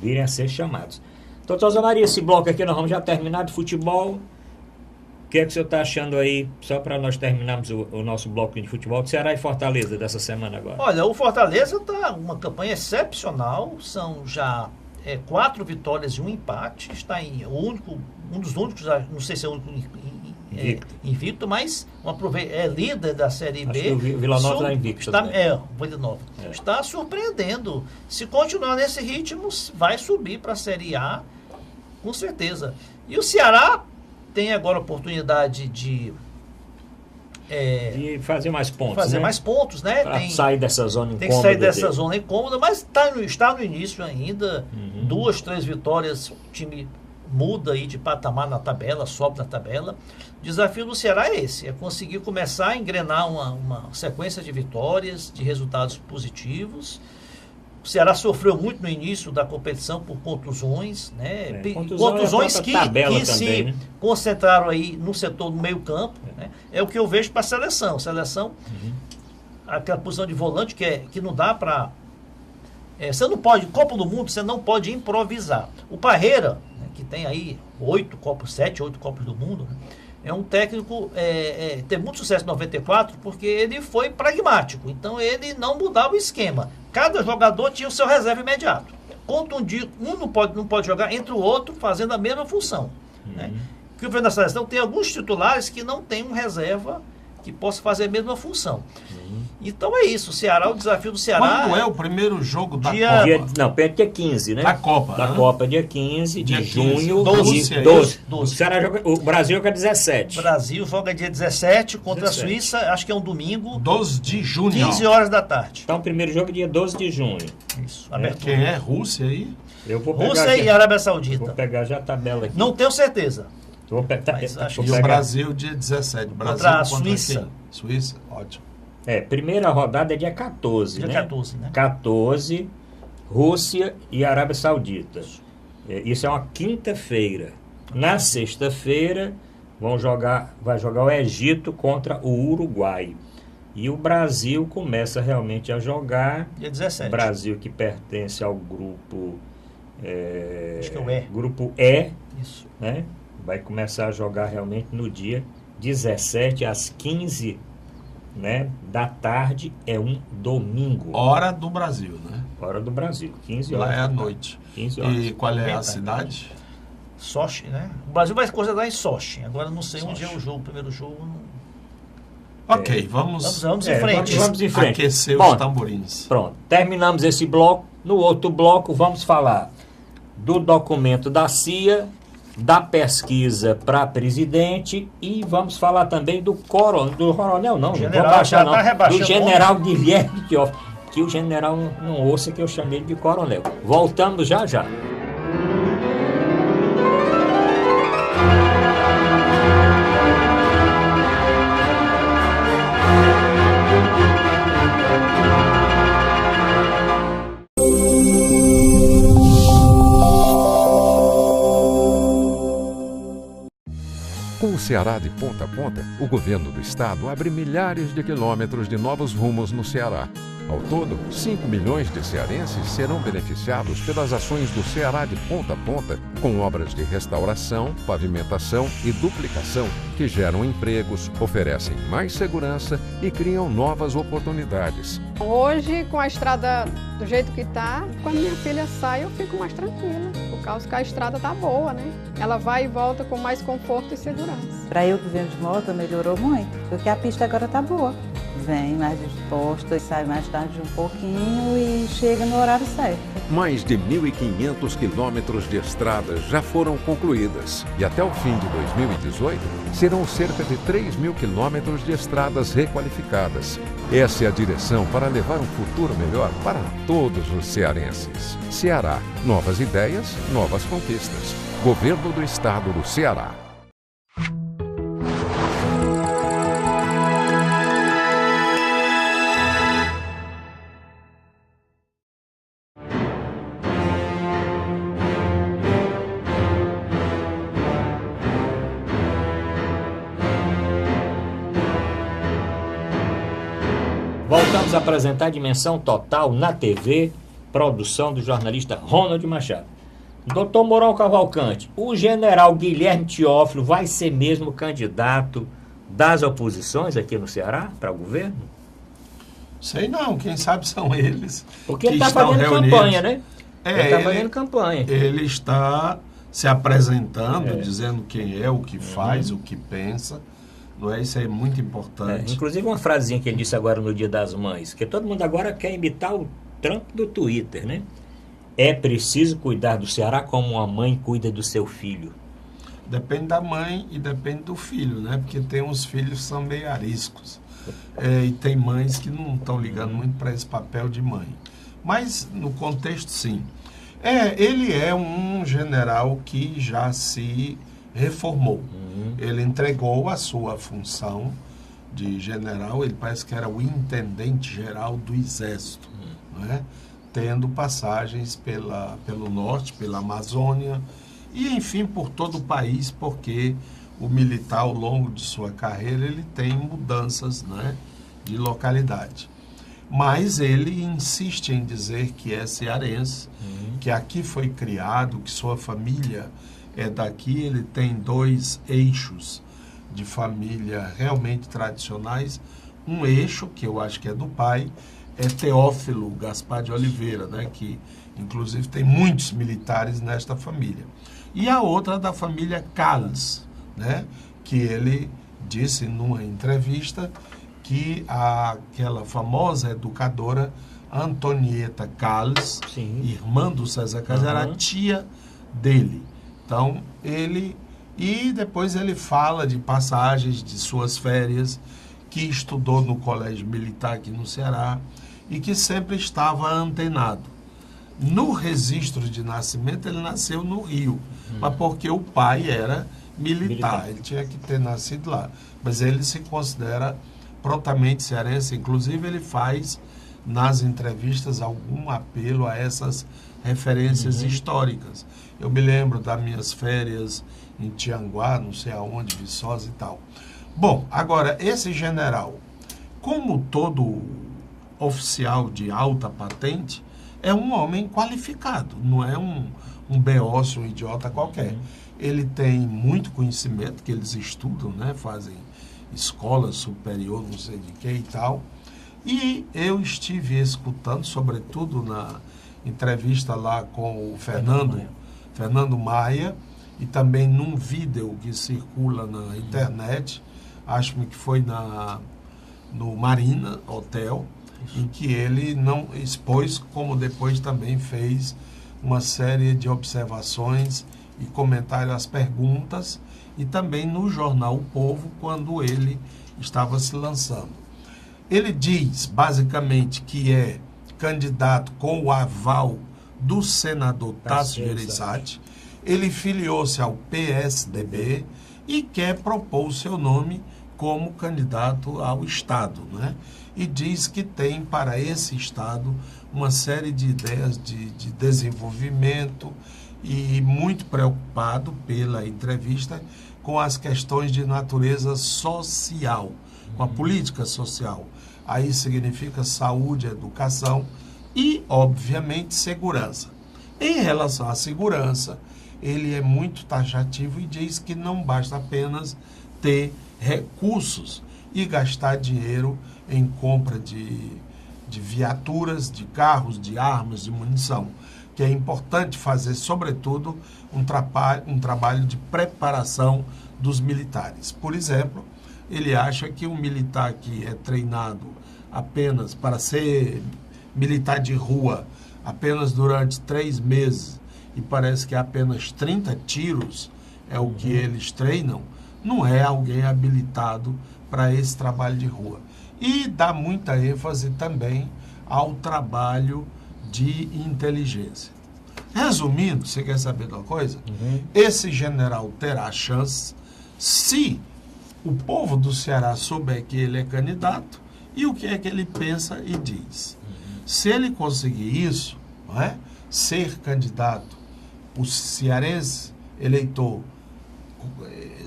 virem a ser chamados. Doutor Zé Maria, esse bloco aqui nós vamos já terminar de futebol. O que é que o senhor está achando aí, só para nós terminarmos o nosso bloco de futebol, de Ceará e Fortaleza dessa semana agora? Olha, o Fortaleza está uma campanha excepcional, são já 4 vitórias e um empate, está em um dos únicos, não sei se é o único invicto, mas é líder da Série B. Acho que o Vila Nova está invicto. O Vila Nova. Está surpreendendo. Se continuar nesse ritmo, vai subir para a Série A, com certeza. E o Ceará tem agora a oportunidade de fazer mais pontos. Mais pontos, né? Para sair dessa zona incômoda. Tem que sair dessa zona incômoda, mas está no início ainda. 2, 3 vitórias, o time muda aí de patamar na tabela, sobe na tabela. O desafio do Ceará é esse, é conseguir começar a engrenar uma sequência de vitórias, de resultados positivos. O Ceará sofreu muito no início da competição por contusões, né? Contusões que também, se concentraram aí no setor do meio campo, né? É o que eu vejo para a seleção. Aquela posição de volante que não dá para... você não pode, Copa do Mundo, você não pode improvisar. O Parreira, né, que tem aí 7, 8 Copas do Mundo, né? É um técnico, teve muito sucesso em 94, porque ele foi pragmático. Então ele não mudava o esquema. Cada jogador tinha o seu reserva imediato. Contundido, um não pode jogar entre o outro fazendo a mesma função. Né? Que o governo da seleção tem alguns titulares que não tem um reserva que possa fazer a mesma função. Então é isso, o desafio do Ceará... Quando é o primeiro jogo da Copa? Dia 15, né? Da Copa. Da Copa, dia 15 de junho. 12. O Brasil joga 17. O Brasil joga dia 17 contra a Suíça, acho que é um domingo. 12 de junho. 15 horas da tarde. Então o primeiro jogo é dia 12 de junho. Isso, abertura. Quem é? Rússia aí? Eu vou pegar Rússia e Arábia Saudita. Vou pegar já a tabela aqui. Não tenho certeza. E o Brasil dia 17. Contra a Suíça. Suíça, ótimo. Primeira rodada é dia 14, dia né? 14, né? 14, Rússia e Arábia Saudita. Isso é uma quinta-feira. Na sexta-feira, vai jogar o Egito contra o Uruguai. E o Brasil começa realmente a jogar. Dia 17. O Brasil que pertence ao grupo... acho que é o E. Grupo E. Isso. Né? Vai começar a jogar realmente no dia 17, às 15, né, da tarde, é um domingo. Hora do Brasil, né? Hora do Brasil, 15 horas. Lá é à noite. 15 horas. E qual é a cidade? Sochi, né? O Brasil vai se concentrar em Sochi. Agora não sei onde é o jogo, o primeiro jogo. Ok, vamos em frente. Vamos em frente. Aquecer os tamborins. Pronto, terminamos esse bloco. No outro bloco vamos falar do documento da CIA da pesquisa para presidente e vamos falar também do coronel, não, General, vou baixar não, tá do general Guilherme Teófilo, que o general não ouça que eu chamei ele de coronel. Voltamos já já. Com o Ceará de ponta a ponta, o governo do estado abre milhares de quilômetros de novos rumos no Ceará. Ao todo, 5 milhões de cearenses serão beneficiados pelas ações do Ceará de ponta a ponta, com obras de restauração, pavimentação e duplicação que geram empregos, oferecem mais segurança e criam novas oportunidades. Hoje, com a estrada do jeito que está, quando minha filha sai, eu fico mais tranquila, por causa que a estrada tá boa, né? Ela vai e volta com mais conforto e segurança. Para eu que venho de moto, melhorou muito, porque a pista agora tá boa. Vem mais disposta, sai mais tarde um pouquinho e chega no horário certo. Mais de 1.500 quilômetros de estradas já foram concluídas e até o fim de 2018 serão cerca de 3.000 quilômetros de estradas requalificadas. Essa é a direção para levar um futuro melhor para todos os cearenses. Ceará, novas ideias, novas conquistas. Governo do Estado do Ceará. Voltamos a apresentar Dimensão Total na TV, produção do jornalista Ronald Machado. Doutor Mourão Cavalcante, o general Guilherme Teófilo vai ser mesmo candidato das oposições aqui no Ceará para o governo? Sei não, quem sabe são eles. Porque ele está fazendo campanha, né? Ele está fazendo campanha. Ele está se apresentando, dizendo quem é, o que faz, o que pensa. Não é? Isso é muito importante. Inclusive uma frasinha que ele disse agora no Dia das Mães, que todo mundo agora quer imitar o Trump do Twitter, né? É preciso cuidar do Ceará como uma mãe cuida do seu filho. Depende da mãe e depende do filho, né? Porque tem uns filhos que são meio ariscos. E tem mães que não estão ligando muito para esse papel de mãe. Mas, no contexto, sim. Ele é um general que já se reformou. Ele entregou a sua função de general, ele parece que era o intendente-geral do Exército, né? Tendo passagens pelo norte, pela Amazônia e, enfim, por todo o país, porque o militar, ao longo de sua carreira, ele tem mudanças, né, de localidade. Mas ele insiste em dizer que é cearense, que aqui foi criado, que sua família é daqui. Ele tem 2 eixos de família realmente tradicionais. Um eixo, que eu acho que é do pai, é Teófilo Gaspar de Oliveira, né, que inclusive tem muitos militares nesta família. E a outra da família Calles, né, que ele disse numa entrevista que aquela famosa educadora Antonieta Calles, irmã do César Calles, era tia dele. Então, e depois ele fala de passagens de suas férias, que estudou no colégio militar aqui no Ceará e que sempre estava antenado. No registro de nascimento, ele nasceu no Rio, mas porque o pai era militar, ele tinha que ter nascido lá. Mas ele se considera prontamente cearense, inclusive ele faz nas entrevistas algum apelo a essas referências históricas. Eu me lembro das minhas férias em Tianguá, não sei aonde, Viçosa e tal. Bom, agora, esse general, como todo oficial de alta patente, é um homem qualificado, não é um beócio, um idiota qualquer. Ele tem muito conhecimento, que eles estudam, né, fazem escola superior, não sei de que e tal. E eu estive escutando, sobretudo na entrevista lá com o Fernando Maia, e também num vídeo que circula na internet, acho que foi no Marina Hotel, em que ele não expôs, como depois também fez uma série de observações e comentário às perguntas, e também no jornal O Povo, quando ele estava se lançando. Ele diz, basicamente, que é candidato com o aval do senador Tasso Gereissati. Ele filiou-se ao PSDB e quer propor o seu nome como candidato ao Estado, né? E diz que tem para esse Estado uma série de ideias de desenvolvimento e muito preocupado pela entrevista com as questões de natureza social, com a política social. Aí significa saúde, educação e, obviamente, segurança. Em relação à segurança, ele é muito taxativo e diz que não basta apenas ter recursos e gastar dinheiro em compra de viaturas, de carros, de armas, de munição, que é importante fazer, sobretudo, um trabalho de preparação dos militares. Por exemplo, ele acha que um militar que é treinado apenas para ser militar de rua apenas durante 3 meses e parece que apenas 30 tiros é o que eles treinam, não é alguém habilitado para esse trabalho de rua. E dá muita ênfase também ao trabalho de inteligência. Resumindo, você quer saber de uma coisa? Esse general terá a chance se o povo do Ceará souber que ele é candidato e o que é que ele pensa e diz. Se ele conseguir isso, não é? Ser candidato, o cearense eleitor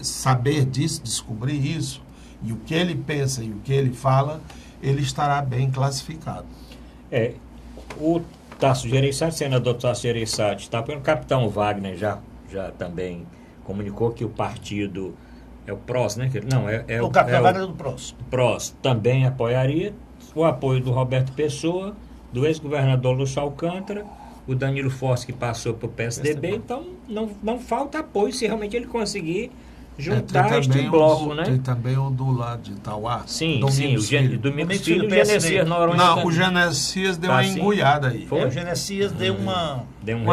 saber disso, descobrir isso, e o que ele pensa e o que ele fala, ele estará bem classificado. O Tasso Gereissati, senador Tasso Gereissati, o capitão Wagner já também comunicou que o partido é o PROS, né? Não, o capitão Wagner do PROS. PROS também apoiaria o apoio do Roberto Pessoa, do ex-governador Lúcio Alcântara, o Danilo Forte, que passou para o PSDB, então não falta apoio se realmente ele conseguir juntar este bloco, né? Tem também o do lado de Itauá. Sim, o Domingos Filho e o Genesias Noronha. Não, o Genesias deu uma engoiada aí. O Genesias deu uma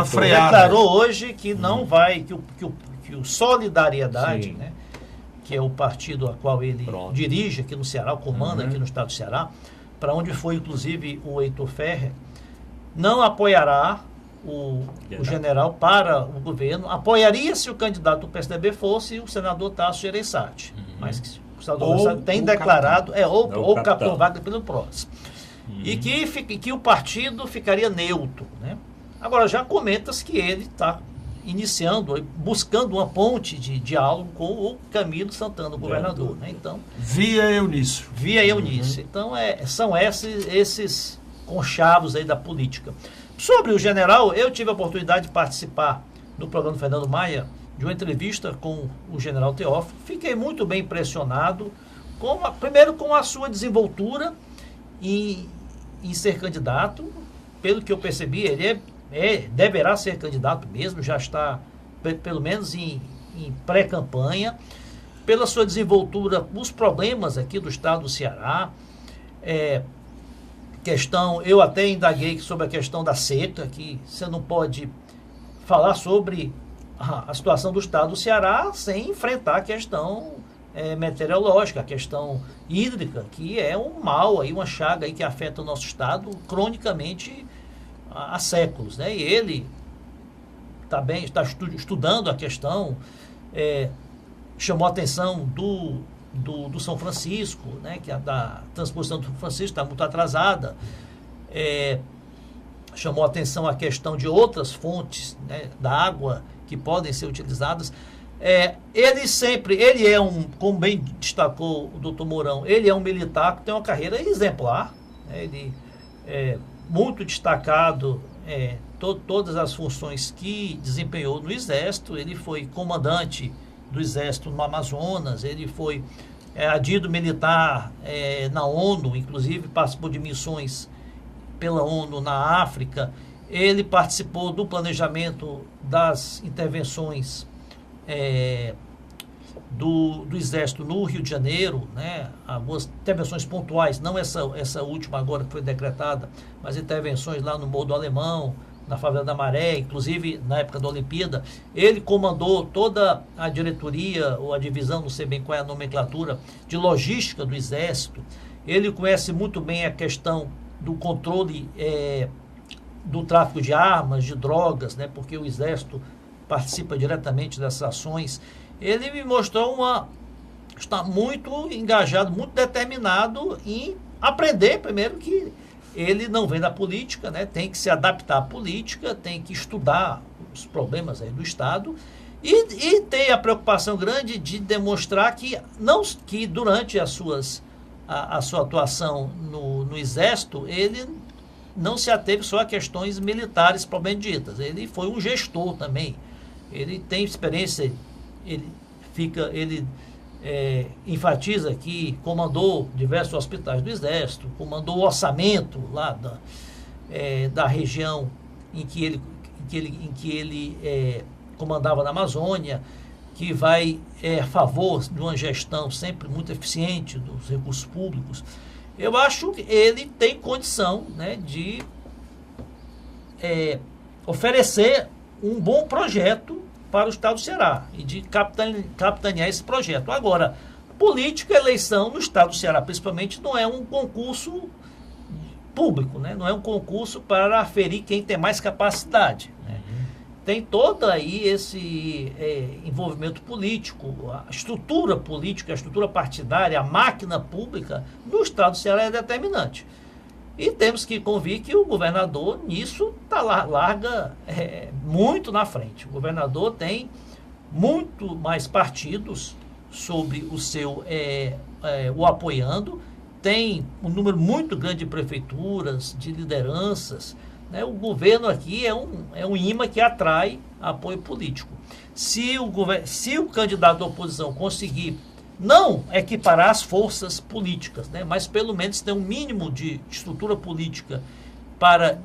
freada. Declarou hoje que não vai, que o Solidariedade, né, que é o partido a qual ele dirige aqui no Ceará, comanda aqui no estado do Ceará, para onde foi inclusive o Heitor Ferrer, não apoiará o general para o governo. Apoiaria se o candidato do PSDB fosse o senador Tasso Gereissati. Mas que o senador Gereissati tem declarado, ou o capitão Wagner pelo PROS. E que o partido ficaria neutro, né? Agora, já comenta-se que ele está iniciando, buscando uma ponte de diálogo com o Camilo Santana, o governador, né? Então, via Eunício. Então, são esses conchavos aí da política. Sobre o general, eu tive a oportunidade de participar no programa do Fernando Maia de uma entrevista com o general Teófilo. Fiquei muito bem impressionado, primeiro com a sua desenvoltura em ser candidato. Pelo que eu percebi, ele deverá ser candidato mesmo, já está pelo menos em pré-campanha. Pela sua desenvoltura, os problemas aqui do estado do Ceará, eu até indaguei sobre a questão da seca, que você não pode falar sobre a situação do estado do Ceará sem enfrentar a questão meteorológica, a questão hídrica, que é um mal, aí, uma chaga aí que afeta o nosso estado cronicamente há séculos, né? E ele está estudando a questão, chamou a atenção do São Francisco, né, que da transposição do São Francisco está muito atrasada, chamou a atenção a questão de outras fontes, né, da água que podem ser utilizadas. Ele como bem destacou o doutor Mourão, ele é um militar que tem uma carreira exemplar, né, ele é muito destacado, todas as funções que desempenhou no Exército. Ele foi comandante do Exército no Amazonas, ele foi adido militar na ONU, inclusive participou de missões pela ONU na África. Ele participou do planejamento das intervenções do Exército no Rio de Janeiro, né? Algumas intervenções pontuais, não essa última agora que foi decretada, mas intervenções lá no Morro do Alemão, na favela da Maré, inclusive na época da Olimpíada. Ele comandou toda a diretoria, ou a divisão, não sei bem qual é a nomenclatura, de logística do Exército. Ele conhece muito bem a questão do controle do tráfico de armas, de drogas, né, porque o Exército participa diretamente dessas ações. Ele me mostrou está muito engajado, muito determinado em aprender, primeiro, que ele não vem da política, né? Tem que se adaptar à política, tem que estudar os problemas aí do Estado e tem a preocupação grande de demonstrar que durante a sua atuação no Exército, ele não se ateve só a questões militares propriamente ditas. Ele foi um gestor também. Ele tem experiência, ele enfatiza que comandou diversos hospitais do Exército, comandou o orçamento lá da região em que ele comandava na Amazônia, que vai a favor de uma gestão sempre muito eficiente dos recursos públicos. Eu acho que ele tem condição, né, de oferecer um bom projeto para o Estado do Ceará e de capitanear esse projeto. Agora, política, eleição no Estado do Ceará, principalmente, não é um concurso público, né? Não é um concurso para aferir quem tem mais capacidade, né? Tem todo aí esse envolvimento político, a estrutura política, a estrutura partidária, a máquina pública no Estado do Ceará é determinante. E temos que convir que o governador, nisso, larga muito na frente. O governador tem muito mais partidos sobre o apoiando, tem um número muito grande de prefeituras, de lideranças, né? O governo aqui é um imã que atrai apoio político. Se o candidato da oposição conseguir não equiparar as forças políticas, né, mas pelo menos ter um mínimo de estrutura política para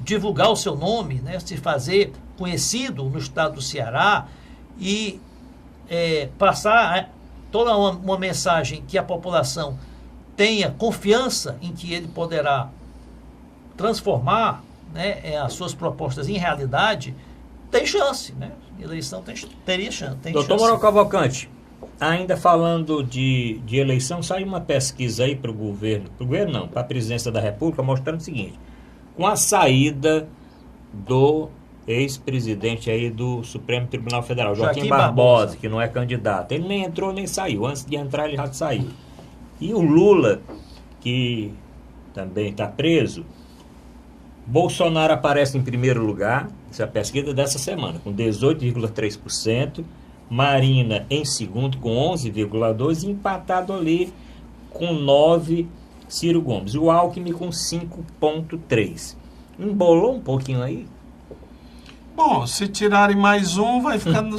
divulgar o seu nome, né, se fazer conhecido no estado do Ceará e passar toda uma mensagem que a população tenha confiança em que ele poderá transformar, né, as suas propostas em realidade, tem chance, né? A eleição teria chance. Doutor Manuel Cavalcante, ainda falando de eleição, saiu uma pesquisa aí para o governo não, para a presidência da República, mostrando o seguinte: com a saída do ex-presidente aí do Supremo Tribunal Federal, Joaquim Barbosa, que não é candidato, ele nem entrou nem saiu, antes de entrar ele já saiu. E o Lula, que também está preso, Bolsonaro aparece em primeiro lugar, essa é a pesquisa dessa semana, com 18,3%, Marina em segundo com 11,2%, e empatado ali com 9%, Ciro Gomes. O Alckmin com 5,3%. Embolou um pouquinho aí? Bom, se tirarem mais um, vai ficando...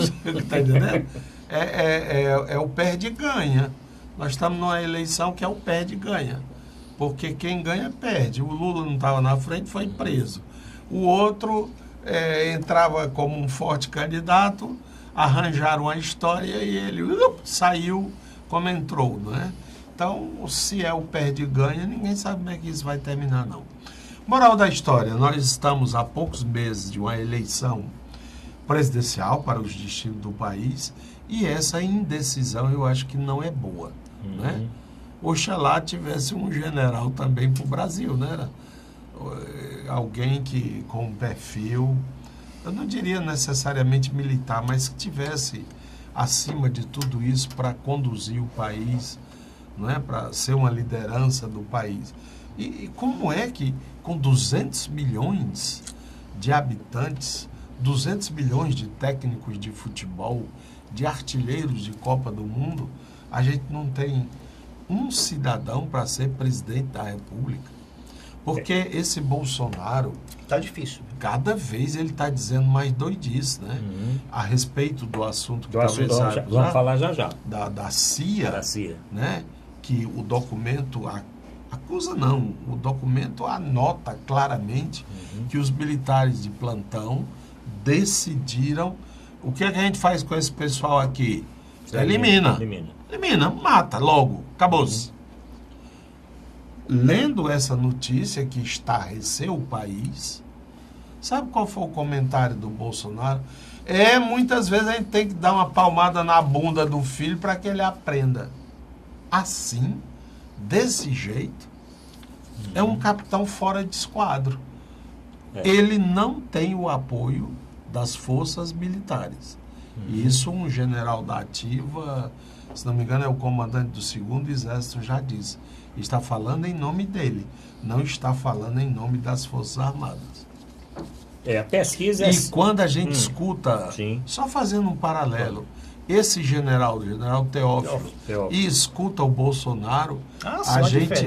Tá entendendo? É o perde-ganha. Nós estamos numa eleição que é o perde-ganha. Porque quem ganha, perde. O Lula não estava na frente, foi preso. O outro entrava como um forte candidato, arranjaram uma história e ele saiu como entrou, não é? Então, se é o perde-ganha, ninguém sabe como é que isso vai terminar, não. Moral da história, nós estamos há poucos meses de uma eleição presidencial para os destinos do país e essa indecisão eu acho que não é boa, né? Oxalá tivesse um general também para o Brasil, né? Alguém que com um perfil, eu não diria necessariamente militar, mas que tivesse acima de tudo isso para conduzir o país, não é? Para ser uma liderança do país. E como é que com 200 milhões de habitantes, 200 milhões de técnicos de futebol, de artilheiros de Copa do Mundo, a gente não tem um cidadão para ser presidente da República? Porque esse Bolsonaro... Tá difícil. Cada vez ele está dizendo mais doidice, né? A respeito do assunto que talvez... Vamos falar já. Da CIA, né? Que o documento... Acusa não, o documento anota claramente que os militares de plantão decidiram o que a gente faz com esse pessoal aqui. Elimina, mata logo, acabou-se. Lendo essa notícia que estarreceu o país, Sabe qual foi o comentário do Bolsonaro? Muitas vezes a gente tem que dar uma palmada na bunda do filho para que ele aprenda. Assim, desse jeito, é um capitão fora de esquadro. Ele não tem o apoio das forças militares. Isso um general da ativa, se não me engano é o comandante do 2º Exército, já disse. Está falando em nome dele, não está falando em nome das Forças Armadas. A pesquisa... E quando a gente escuta, só fazendo um paralelo, esse general Teófilo, e escuta o Bolsonaro, a gente,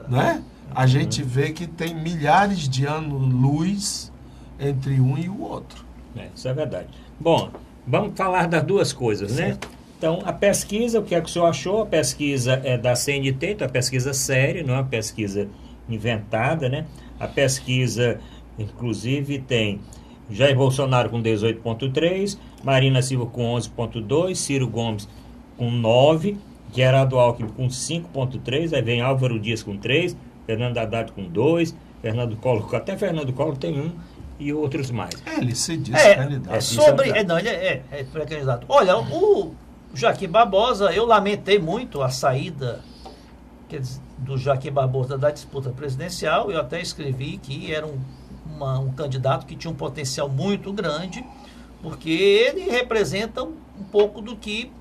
né? A gente vê que tem milhares de anos-luz entre um e o outro. Isso é verdade. Bom, vamos falar das duas coisas, né? Então, a pesquisa, o que é que o senhor achou? A pesquisa é da CNT, então é uma pesquisa séria, não é uma pesquisa inventada, né? A pesquisa, inclusive, tem Jair Bolsonaro com 18,3%, Marina Silva com 11,2%, Ciro Gomes com 9%, Geraldo Alckmin com 5,3%, aí vem Álvaro Dias com 3%, Fernando Haddad com 2%, Fernando Collor, até Fernando Collor tem 1%, e outros mais. Ele se diz candidato. Ele é pré-candidato. Olha, o Joaquim Barbosa, eu lamentei muito a saída do Joaquim Barbosa da disputa presidencial. Eu até escrevi que era um candidato que tinha um potencial muito grande, porque ele representa um pouco do que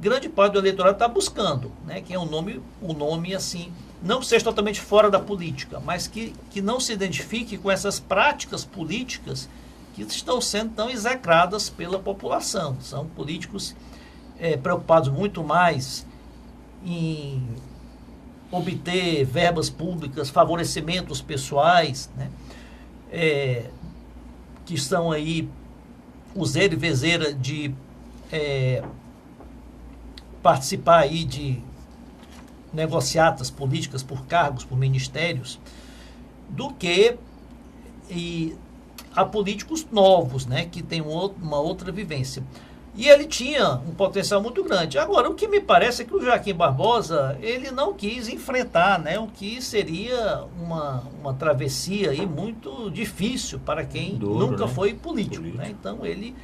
grande parte do eleitorado está buscando, né? Que é um nome assim, não que seja totalmente fora da política, mas que não se identifique com essas práticas políticas que estão sendo tão execradas pela população. São políticos preocupados muito mais em obter verbas públicas, favorecimentos pessoais, né? Que são aí useira e vezeira de participar aí de negociatas políticas por cargos, por ministérios, do que a políticos novos, né, que têm uma outra vivência. E ele tinha um potencial muito grande. Agora, o que me parece é que o Joaquim Barbosa, ele não quis enfrentar, né, o que seria uma travessia aí muito difícil para quem nunca foi político. Né? Então, ele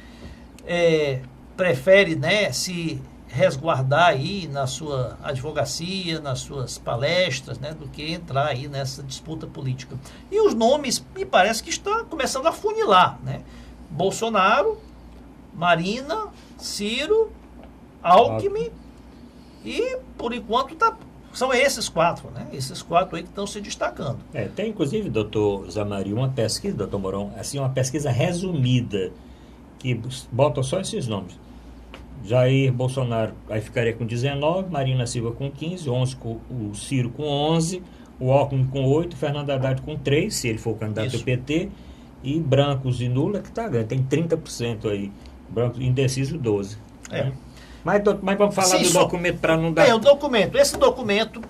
prefere, né, se resguardar aí na sua advocacia, nas suas palestras, né, do que entrar aí nessa disputa política. E os nomes, me parece que está começando a funilar, né? Bolsonaro, Marina, Ciro, Alckmin e, por enquanto, são esses 4, né? Esses 4 aí que estão se destacando. Tem, inclusive, doutor Zamari, uma pesquisa, doutor Mourão, assim, uma pesquisa resumida, que bota só esses nomes. Jair Bolsonaro aí ficaria com 19, Marina Silva com 15, 11 com o Ciro com 11, o Alckmin com 8, Fernando Haddad com 3, se ele for candidato do PT, e brancos e nula que está ganhando, tem 30% aí, brancos indeciso 12. Né? Mas vamos falar do documento para não dar... Esse documento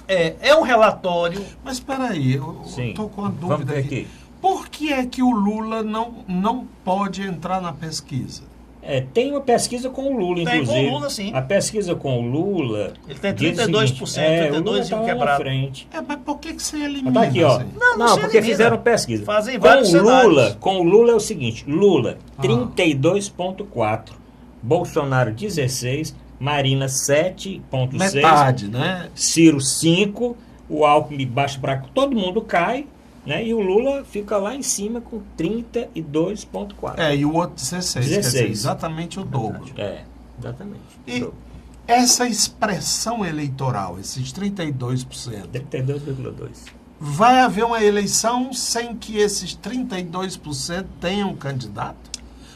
é um relatório... Mas espera aí, eu estou com uma dúvida aqui. Por que é que o Lula não pode entrar na pesquisa? Tem uma pesquisa com o Lula, inclusive. Tem com o Lula, sim. A pesquisa com o Lula... Ele tem 32%, 32% e um quebrado. Frente. Mas por que você elimina? Tá aqui, ó. Assim? Não, porque elimina. fizeram pesquisa. Fazem vários Com o Lula é o seguinte, Lula, 32,4%, Bolsonaro, 16%, Marina, 7,6%. Metade, né? Ciro, 5%, o Alckmin baixa para todo mundo cai, né? E o Lula fica lá em cima com 32,4%. E o outro 16%. Quer dizer, exatamente o dobro. Exatamente. E essa expressão eleitoral, esses 32%... 32,2%. Vai haver uma eleição sem que esses 32% tenham candidato?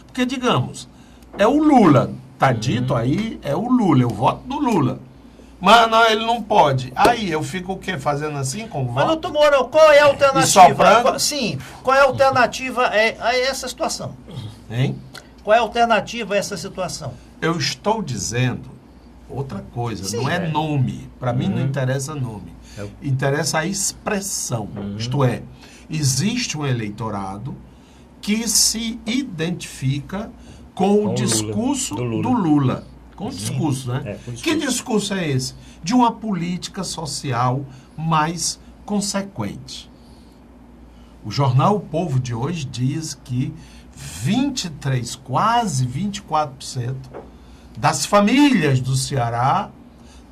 Porque, digamos, é o Lula, está dito aí, é o Lula, eu voto no Lula. Mas não, ele não pode. Aí eu fico o quê? Fazendo assim com o voto? Mas, doutor Mourão, qual é a alternativa? Qual é a alternativa a essa situação? Hein? Qual é a alternativa a essa situação? Eu estou dizendo outra coisa, não é nome. Para mim não interessa nome. Interessa a expressão. Isto é, existe um eleitorado que se identifica com o discurso do Lula. Com o discurso, né? Que discurso é esse? De uma política social mais consequente. O jornal O Povo de hoje diz que 23, quase 24% das famílias do Ceará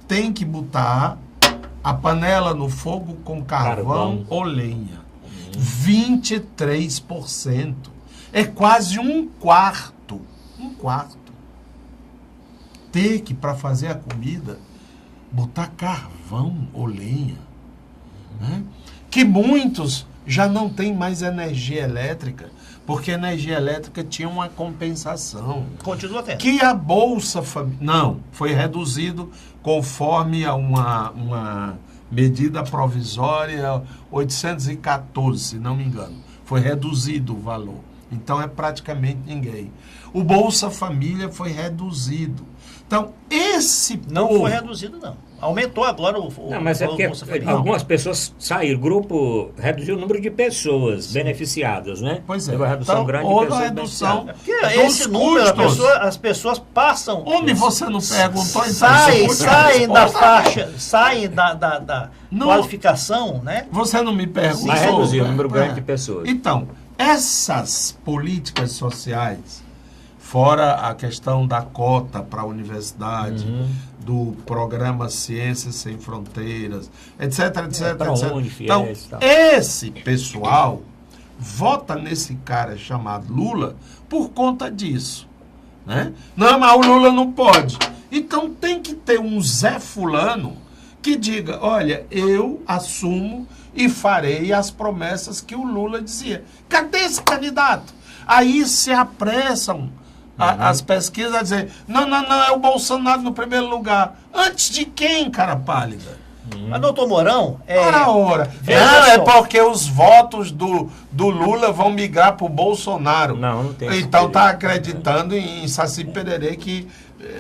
tem que botar a panela no fogo com carvão ou lenha. 23%. É quase um quarto. Ter que, para fazer a comida, botar carvão ou lenha. Né? Que muitos já não têm mais energia elétrica, porque a energia elétrica tinha uma compensação. Continua tendo. Que a Bolsa Família... Não, foi reduzido conforme a uma medida provisória 814, se não me engano. Foi reduzido o valor. Então é praticamente ninguém. O Bolsa Família foi reduzido. Então, esse Não povo... foi reduzido, não. Aumentou agora o Não, mas é porque Bolsa Família. algumas pessoas saíram. O grupo reduziu o número de pessoas beneficiadas, né? Pois é. Teve uma redução Então, grande de houve pessoas redução. beneficiadas. Porque esse número, as pessoas passam... Onde você não perguntou, então Saem da Não. qualificação, né? Você não me perguntou. Mas reduziu o número grande de pessoas. Então, essas políticas sociais, fora a questão da cota para a universidade, do programa Ciências Sem Fronteiras, etc, etc, pra etc. onde, fiéis, Então, tal. esse pessoal vota nesse cara chamado Lula por conta disso. Né? Não, mas o Lula não pode. Então tem que ter um Zé Fulano que diga, olha, eu assumo e farei as promessas que o Lula dizia. Cadê esse candidato? Aí se apressam as pesquisas a dizer, não, é o Bolsonaro no primeiro lugar. Antes de quem, cara pálida? Mas, doutor Mourão... Ora. Veja Não, é só. porque os votos do Lula vão migrar para o Bolsonaro. Não tem esse Então tá perigo. acreditando em Saci Pererê que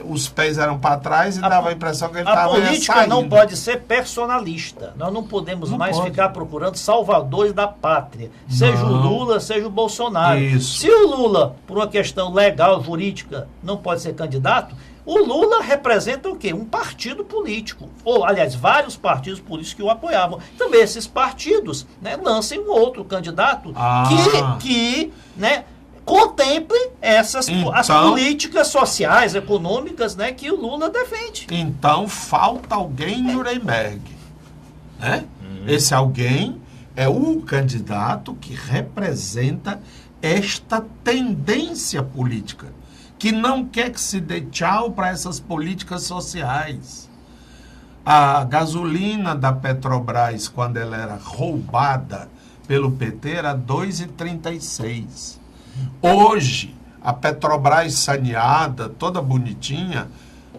os pés eram para trás e dava a impressão que ele A estava política não pode ser personalista. Nós não podemos Não mais pode. ficar procurando salvadores da pátria. Seja o Não. Lula, seja o Bolsonaro. Isso. Se o Lula, por uma questão legal, jurídica, não pode ser candidato, o Lula representa o quê? Um partido político. Ou, aliás, vários partidos políticos que o apoiavam. Também esses partidos, né, lancem um outro candidato que né, contemple as políticas sociais, econômicas, né, que o Lula defende. Então falta alguém em Nuremberg. Né? Esse alguém é o candidato que representa esta tendência política, que não quer que se dê tchau para essas políticas sociais. A gasolina da Petrobras, quando ela era roubada pelo PT, era R$ 2,36. Hoje, a Petrobras saneada, toda bonitinha,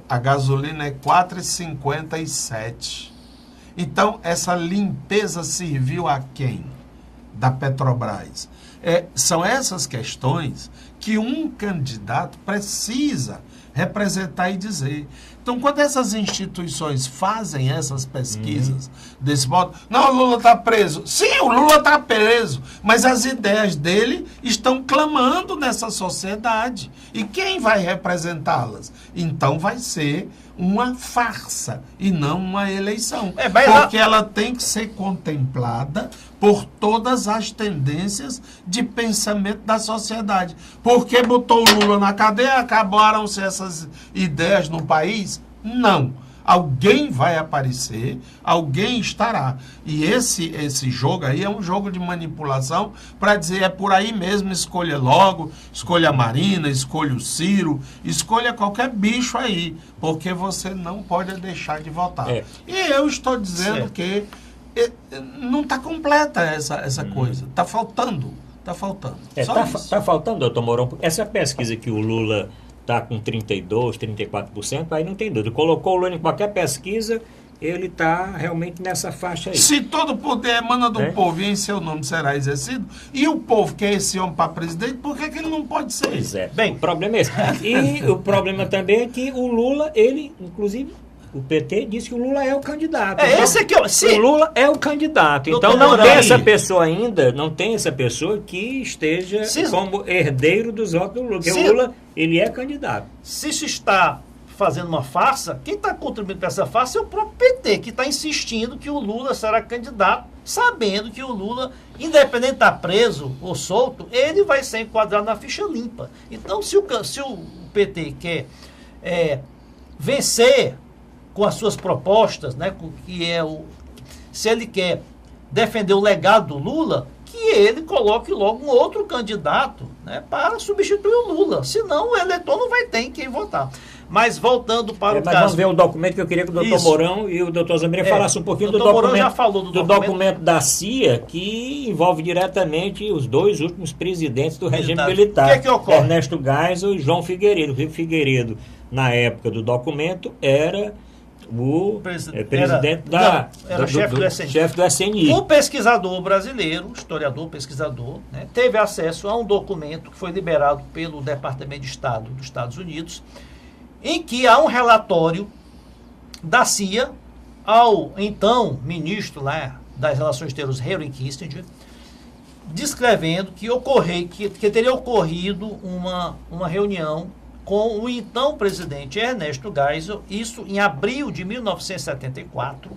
a gasolina é R$ 4,57. Então, essa limpeza serviu a quem? Da Petrobras. São essas questões que um candidato precisa representar e dizer. Então, quando essas instituições fazem essas pesquisas desse modo, não, o Lula está preso. Sim, o Lula está preso, mas as ideias dele estão clamando nessa sociedade. E quem vai representá-las? Então vai ser uma farsa e não uma eleição. Porque ela tem que ser contemplada por todas as tendências de pensamento da sociedade. Porque botou o Lula na cadeia, acabaram-se essas ideias no país? Não. Alguém vai aparecer, alguém estará. E esse jogo aí é um jogo de manipulação para dizer, é por aí mesmo, escolha logo, escolha a Marina, escolha o Ciro, escolha qualquer bicho aí, porque você não pode deixar de votar. E eu estou dizendo que não está completa essa coisa, está faltando. Está faltando. Está faltando, doutor Mourão, essa pesquisa que o Lula está com 32%, 34%, aí não tem dúvida. Colocou o Lula em qualquer pesquisa, ele está realmente nessa faixa aí. Se todo poder emana do povo e em seu nome será exercido, e o povo quer esse homem para presidente, por que ele não pode ser? Pois é. Bem, o problema é esse. E o problema também é que o Lula, ele, inclusive, o PT disse que o Lula é o candidato. Esse aqui, ó, o Lula é o candidato. Doutor Então não Mourão, tem essa pessoa ainda, não tem essa pessoa que esteja como herdeiro dos votos do Lula. Porque o Lula, ele é candidato. Se isso está fazendo uma farsa, quem está contribuindo para essa farsa é o próprio PT, que está insistindo que o Lula será candidato, sabendo que o Lula, independente de estar preso ou solto, ele vai ser enquadrado na ficha limpa. Então, se o PT quer vencer com as suas propostas, né, se ele quer defender o legado do Lula, que ele coloque logo um outro candidato, né, para substituir o Lula. Senão o eleitor não vai ter em quem votar. Mas voltando para o mas caso... vamos ver o documento que eu queria que o doutor Mourão e o doutor Zambiria falassem um pouquinho do documento, já falou do documento da CIA, que envolve diretamente os dois últimos presidentes do regime militar. O que é que ocorre? Ernesto Geisel e João Figueiredo. O Figueiredo, na época do documento, era o presidente era chefe do SNI. Um pesquisador brasileiro, historiador, pesquisador, né, teve acesso a um documento que foi liberado pelo Departamento de Estado dos Estados Unidos, em que há um relatório da CIA ao então ministro lá das Relações Exteriores, Henry Kissinger, descrevendo que teria ocorrido uma reunião com o então presidente Ernesto Geisel, isso em abril de 1974.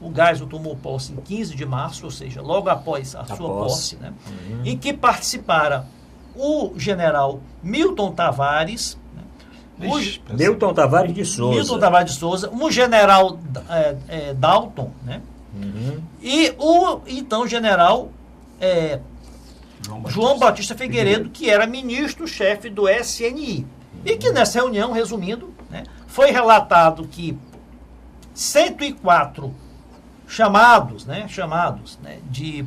O Geisel tomou posse em 15 de março, ou seja, logo após a sua posse, né? Em que participaram o general Milton Tavares, Milton Tavares de Souza, o general Dalton, né? E o então general João Batista Figueiredo, que era ministro-chefe do SNI. E que nessa reunião, resumindo, né, foi relatado que 104 chamados de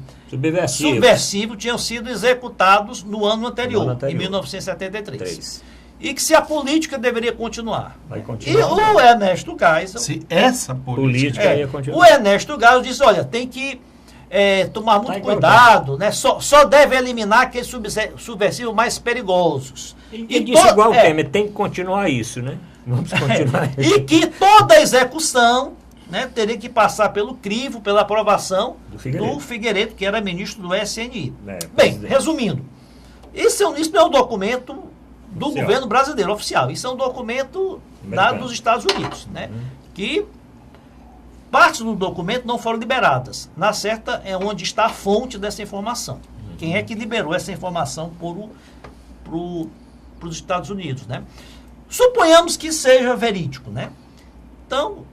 subversivo tinham sido executados no ano anterior, em 1973. E que se a política deveria continuar. Vai continuar. E o Ernesto Geisel... Se essa política ia continuar. O Ernesto Geisel disse, olha, tem que tomar muito cuidado, né? Só deve eliminar aqueles subversivos mais perigosos. E disse igual o Temer, tem que continuar isso, né? Vamos continuar isso. E que toda execução, né, teria que passar pelo crivo, pela aprovação do Figueiredo, que era ministro do SNI. Bem, resumindo, isso não é um documento do governo brasileiro oficial, isso é um documento dado dos Estados Unidos, né? Que partes do documento não foram liberadas. Na certa é onde está a fonte dessa informação. Quem é que liberou essa informação para os Estados Unidos, né? Suponhamos que seja verídico, né? Então,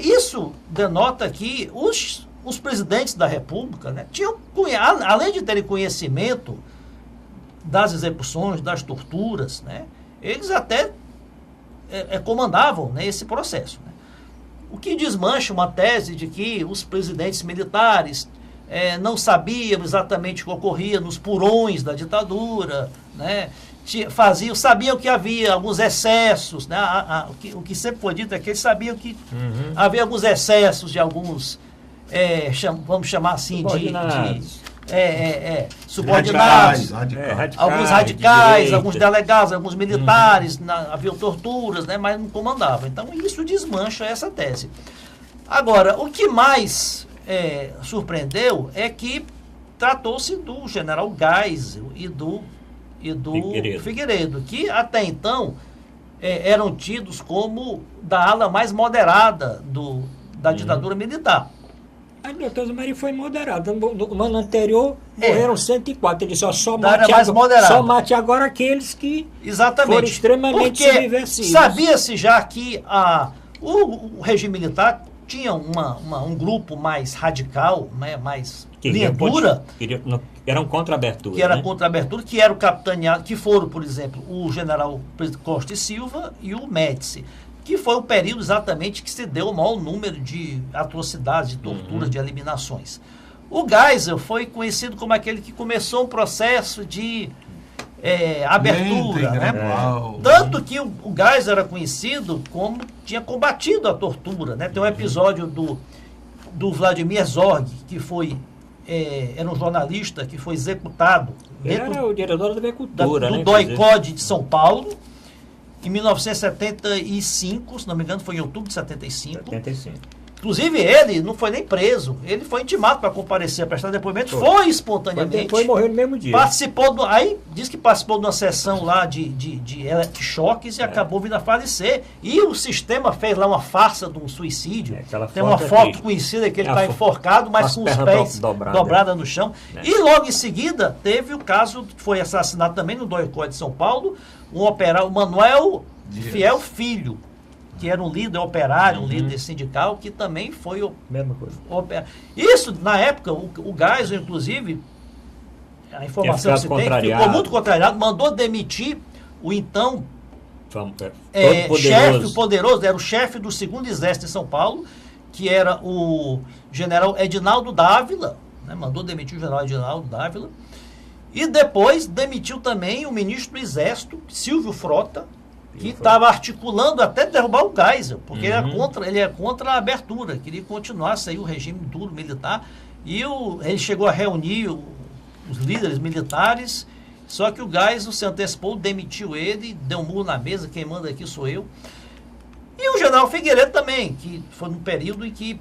isso denota que os presidentes da República, né, tinham, além de terem conhecimento das execuções, das torturas, né, eles até comandavam, né, esse processo, né? O que desmancha uma tese de que os presidentes militares não sabiam exatamente o que ocorria nos porões da ditadura, né? Sabiam que havia alguns excessos, né? O que sempre foi dito é que eles sabiam que havia alguns excessos de alguns, vamos chamar assim, subordinados, alguns radicais, alguns delegados, alguns militares, havia torturas, né, mas não comandavam. Então isso desmancha essa tese. Agora, o que mais surpreendeu é que tratou-se do general Geisel e do Figueiredo, que até então eram tidos como da ala mais moderada da ditadura militar. A doutora Maria foi moderada. No ano anterior morreram 104. Ele disse, só mate agora aqueles que foram extremamente subversivos. Sabia-se já que o regime militar tinha um grupo mais radical, né, mais linha dura. Era contra a abertura. Que era contra a abertura, que era o capitaneado, que foram, por exemplo, o general Costa e Silva e o Médici, que foi o período exatamente que se deu o maior número de atrocidades, de torturas, de eliminações. O Geisel foi conhecido como aquele que começou um processo de abertura, né? Tanto que o Geisel era conhecido como tinha combatido a tortura, né? Tem um episódio do Vladimir Zorg, que era um jornalista que foi executado. Ele era o diretor da TV Cultura, do DOI-CODE de São Paulo, em 1975, se não me engano, foi em outubro de 75. Inclusive, ele não foi nem preso. Ele foi intimado para comparecer, prestar depoimento. Foi espontaneamente. Foi morrer no mesmo dia. Aí diz que participou de uma sessão lá de eletrochoques e acabou vindo a falecer. E o sistema fez lá uma farsa de um suicídio. Tem uma foto conhecida que ele está enforcado, mas com os pés dobrados no chão. E logo em seguida, teve o caso, foi assassinado também no Doicó de São Paulo, o Manuel Fiel Filho, que era um líder operário, um líder sindical, que também foi mesma coisa. Isso, na época, o Geisel, inclusive, a informação que se tem, ficou muito contrariado, mandou demitir o então chefe poderoso, era o chefe do 2º Exército de São Paulo, que era o general Edinaldo Dávila, né, mandou demitir o general Edinaldo Dávila, e depois demitiu também o ministro do Exército, Silvio Frota, que estava articulando até derrubar o Geisel, porque ele é contra a abertura, queria que continuasse aí o regime duro militar, e ele chegou a reunir os líderes militares, só que o Geisel se antecipou, demitiu ele, deu um murro na mesa, quem manda aqui sou eu. E o general Figueiredo também, que foi num período em que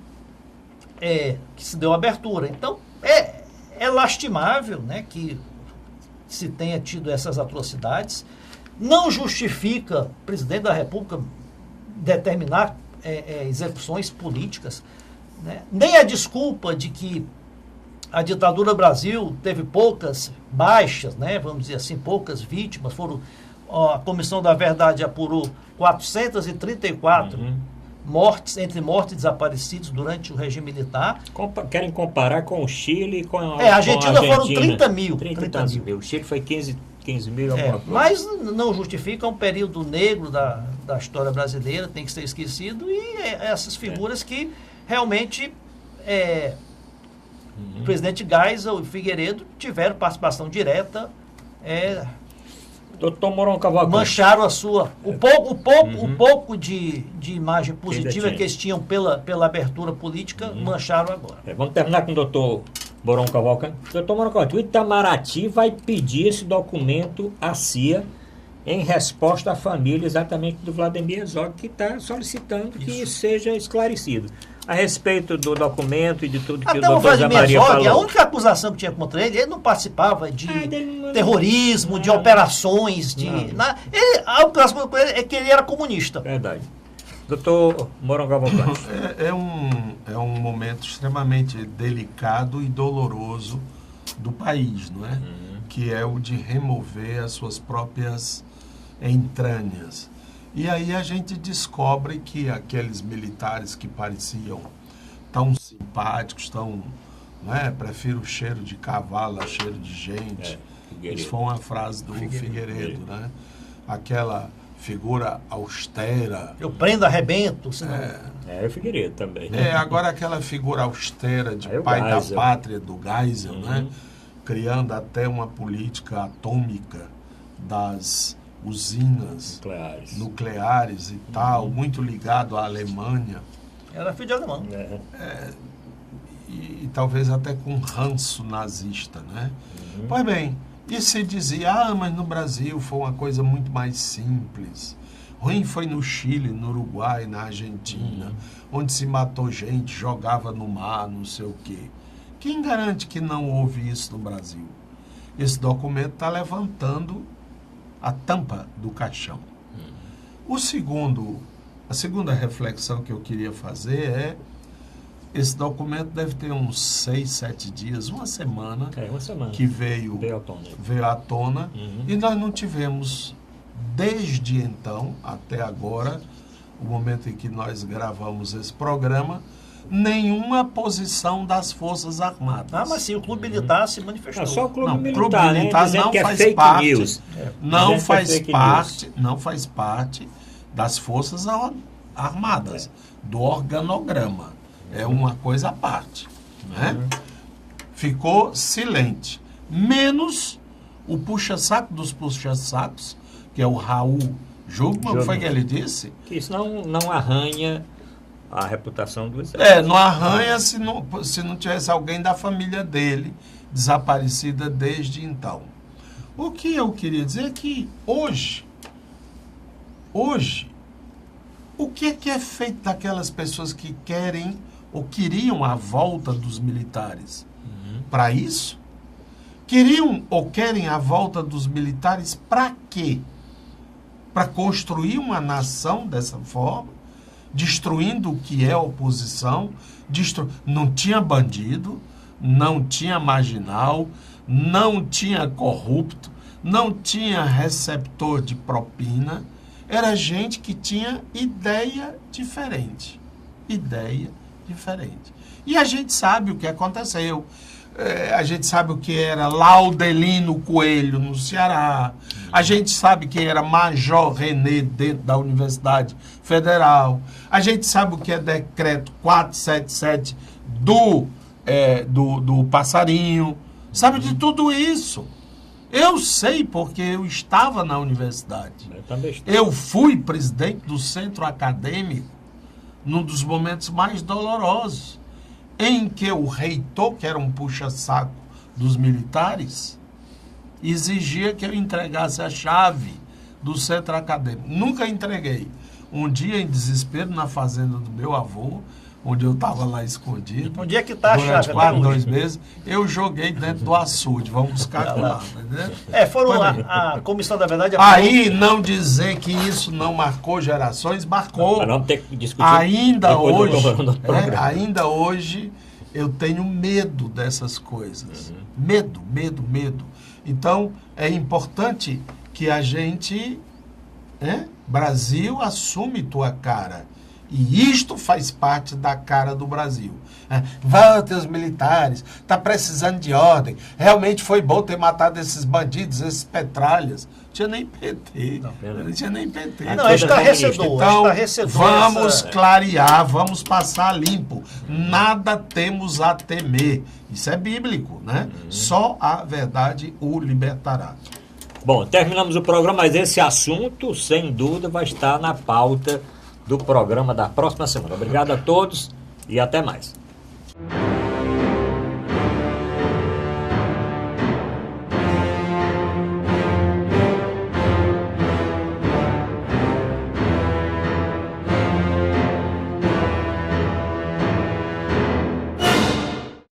se deu abertura. Então, é lastimável, né, que se tenha tido essas atrocidades. Não justifica o presidente da República determinar execuções políticas, né? Nem a desculpa de que a ditadura do Brasil teve poucas baixas, né? Vamos dizer assim, poucas vítimas. A Comissão da Verdade apurou 434 mortes, entre mortos e desaparecidos durante o regime militar. Querem comparar com o Chile e com a Argentina. Foram 30 mil. 30 mil. O Chile foi 15 mil. Mas não justifica um período negro da história brasileira, tem que ser esquecido, e essas figuras que realmente o presidente Geisel e Figueiredo tiveram participação direta, Dr. Mourão Cavalcante, mancharam o pouco de imagem positiva que eles tinham pela abertura política, mancharam agora. Vamos terminar com o doutor Mourão Cavalcante. Doutor Mourão Cavalcante, o Itamaraty vai pedir esse documento à CIA em resposta à família exatamente do Vladimir Herzog, que está solicitando que isso seja esclarecido. A respeito do documento e de tudo que o doutor Zé Maria falou. A única acusação que tinha contra ele não participava de terrorismo, de operações, a acusação contra ele é que ele era comunista. Verdade. Doutor Mourão Cavalcante. É um momento extremamente delicado e doloroso do país, não é? Que é o de remover as suas próprias entranhas. E aí a gente descobre que aqueles militares que pareciam tão simpáticos, prefiro o cheiro de cavalo a cheiro de gente. Isso foi uma frase do Figueiredo, né? Aquela figura austera. Eu prendo, arrebento. É o Figueiredo também. Agora aquela figura austera de pai da pátria do Geisel, né? Criando até uma política atômica das usinas nucleares e tal, muito ligado à Alemanha. Era filho de alemão. E talvez até com ranço nazista, né? Pois bem, e se dizia, mas no Brasil foi uma coisa muito mais simples. Ruim foi no Chile, no Uruguai, na Argentina, onde se matou gente, jogava no mar, não sei o quê. Quem garante que não houve isso no Brasil? Esse documento está levantando a tampa do caixão. A segunda reflexão que eu queria fazer esse documento deve ter uns 6, 7 dias, uma semana que veio à tona e nós não tivemos, desde então até agora, o momento em que nós gravamos esse programa, nenhuma posição das Forças Armadas. Mas sim, o Clube Militar se manifestou. Só o Clube Militar, não faz parte. Não faz parte das Forças Armadas, do organograma. É uma coisa à parte. Né? Ficou silente. Menos o puxa-saco dos puxa-sacos, que é o Raul Jugman, foi que ele disse? Que isso não arranha a reputação do Exército. Não arranha se não tivesse alguém da família dele desaparecida desde então. O que eu queria dizer é que hoje, o que é feito daquelas pessoas que querem ou queriam a volta dos militares para isso? Queriam ou querem a volta dos militares para quê? Para construir uma nação dessa forma, destruindo o que é oposição, não tinha bandido, não tinha marginal, não tinha corrupto, não tinha receptor de propina, era gente que tinha ideia diferente. E a gente sabe o que aconteceu. A gente sabe o que era Laudelino Coelho no Ceará. A gente sabe quem era Major René dentro da Universidade Federal. A gente sabe o que é decreto 477 do Passarinho. Sabe de tudo isso. Eu sei porque eu estava na universidade. Eu fui presidente do centro acadêmico num dos momentos mais dolorosos, em que o reitor, que era um puxa-saco dos militares, exigia que eu entregasse a chave do centro acadêmico. Nunca entreguei. Um dia, em desespero, na fazenda do meu avô, onde eu estava lá escondido, onde é que está a chave? Durante quase 2 meses, eu joguei dentro do açude. Vamos buscar lá. Foram a Comissão da Verdade... Aí, não dizer que isso não marcou gerações, marcou. Mas vamos ter que discutir ainda hoje, eu tenho medo dessas coisas. Medo. Então, é importante que a gente, Brasil, assume tua cara. E isto faz parte da cara do Brasil. Voltem os militares, está precisando de ordem. Realmente foi bom ter matado esses bandidos, esses petralhas. Não tinha nem PT. Não tinha nem PT. Não, é estarrecedor. Então, vamos clarear, vamos passar limpo. Nada temos a temer. Isso é bíblico, né? Só a verdade o libertará. Bom, terminamos o programa, mas esse assunto, sem dúvida, vai estar na pauta do programa da próxima semana. Obrigado a todos e até mais.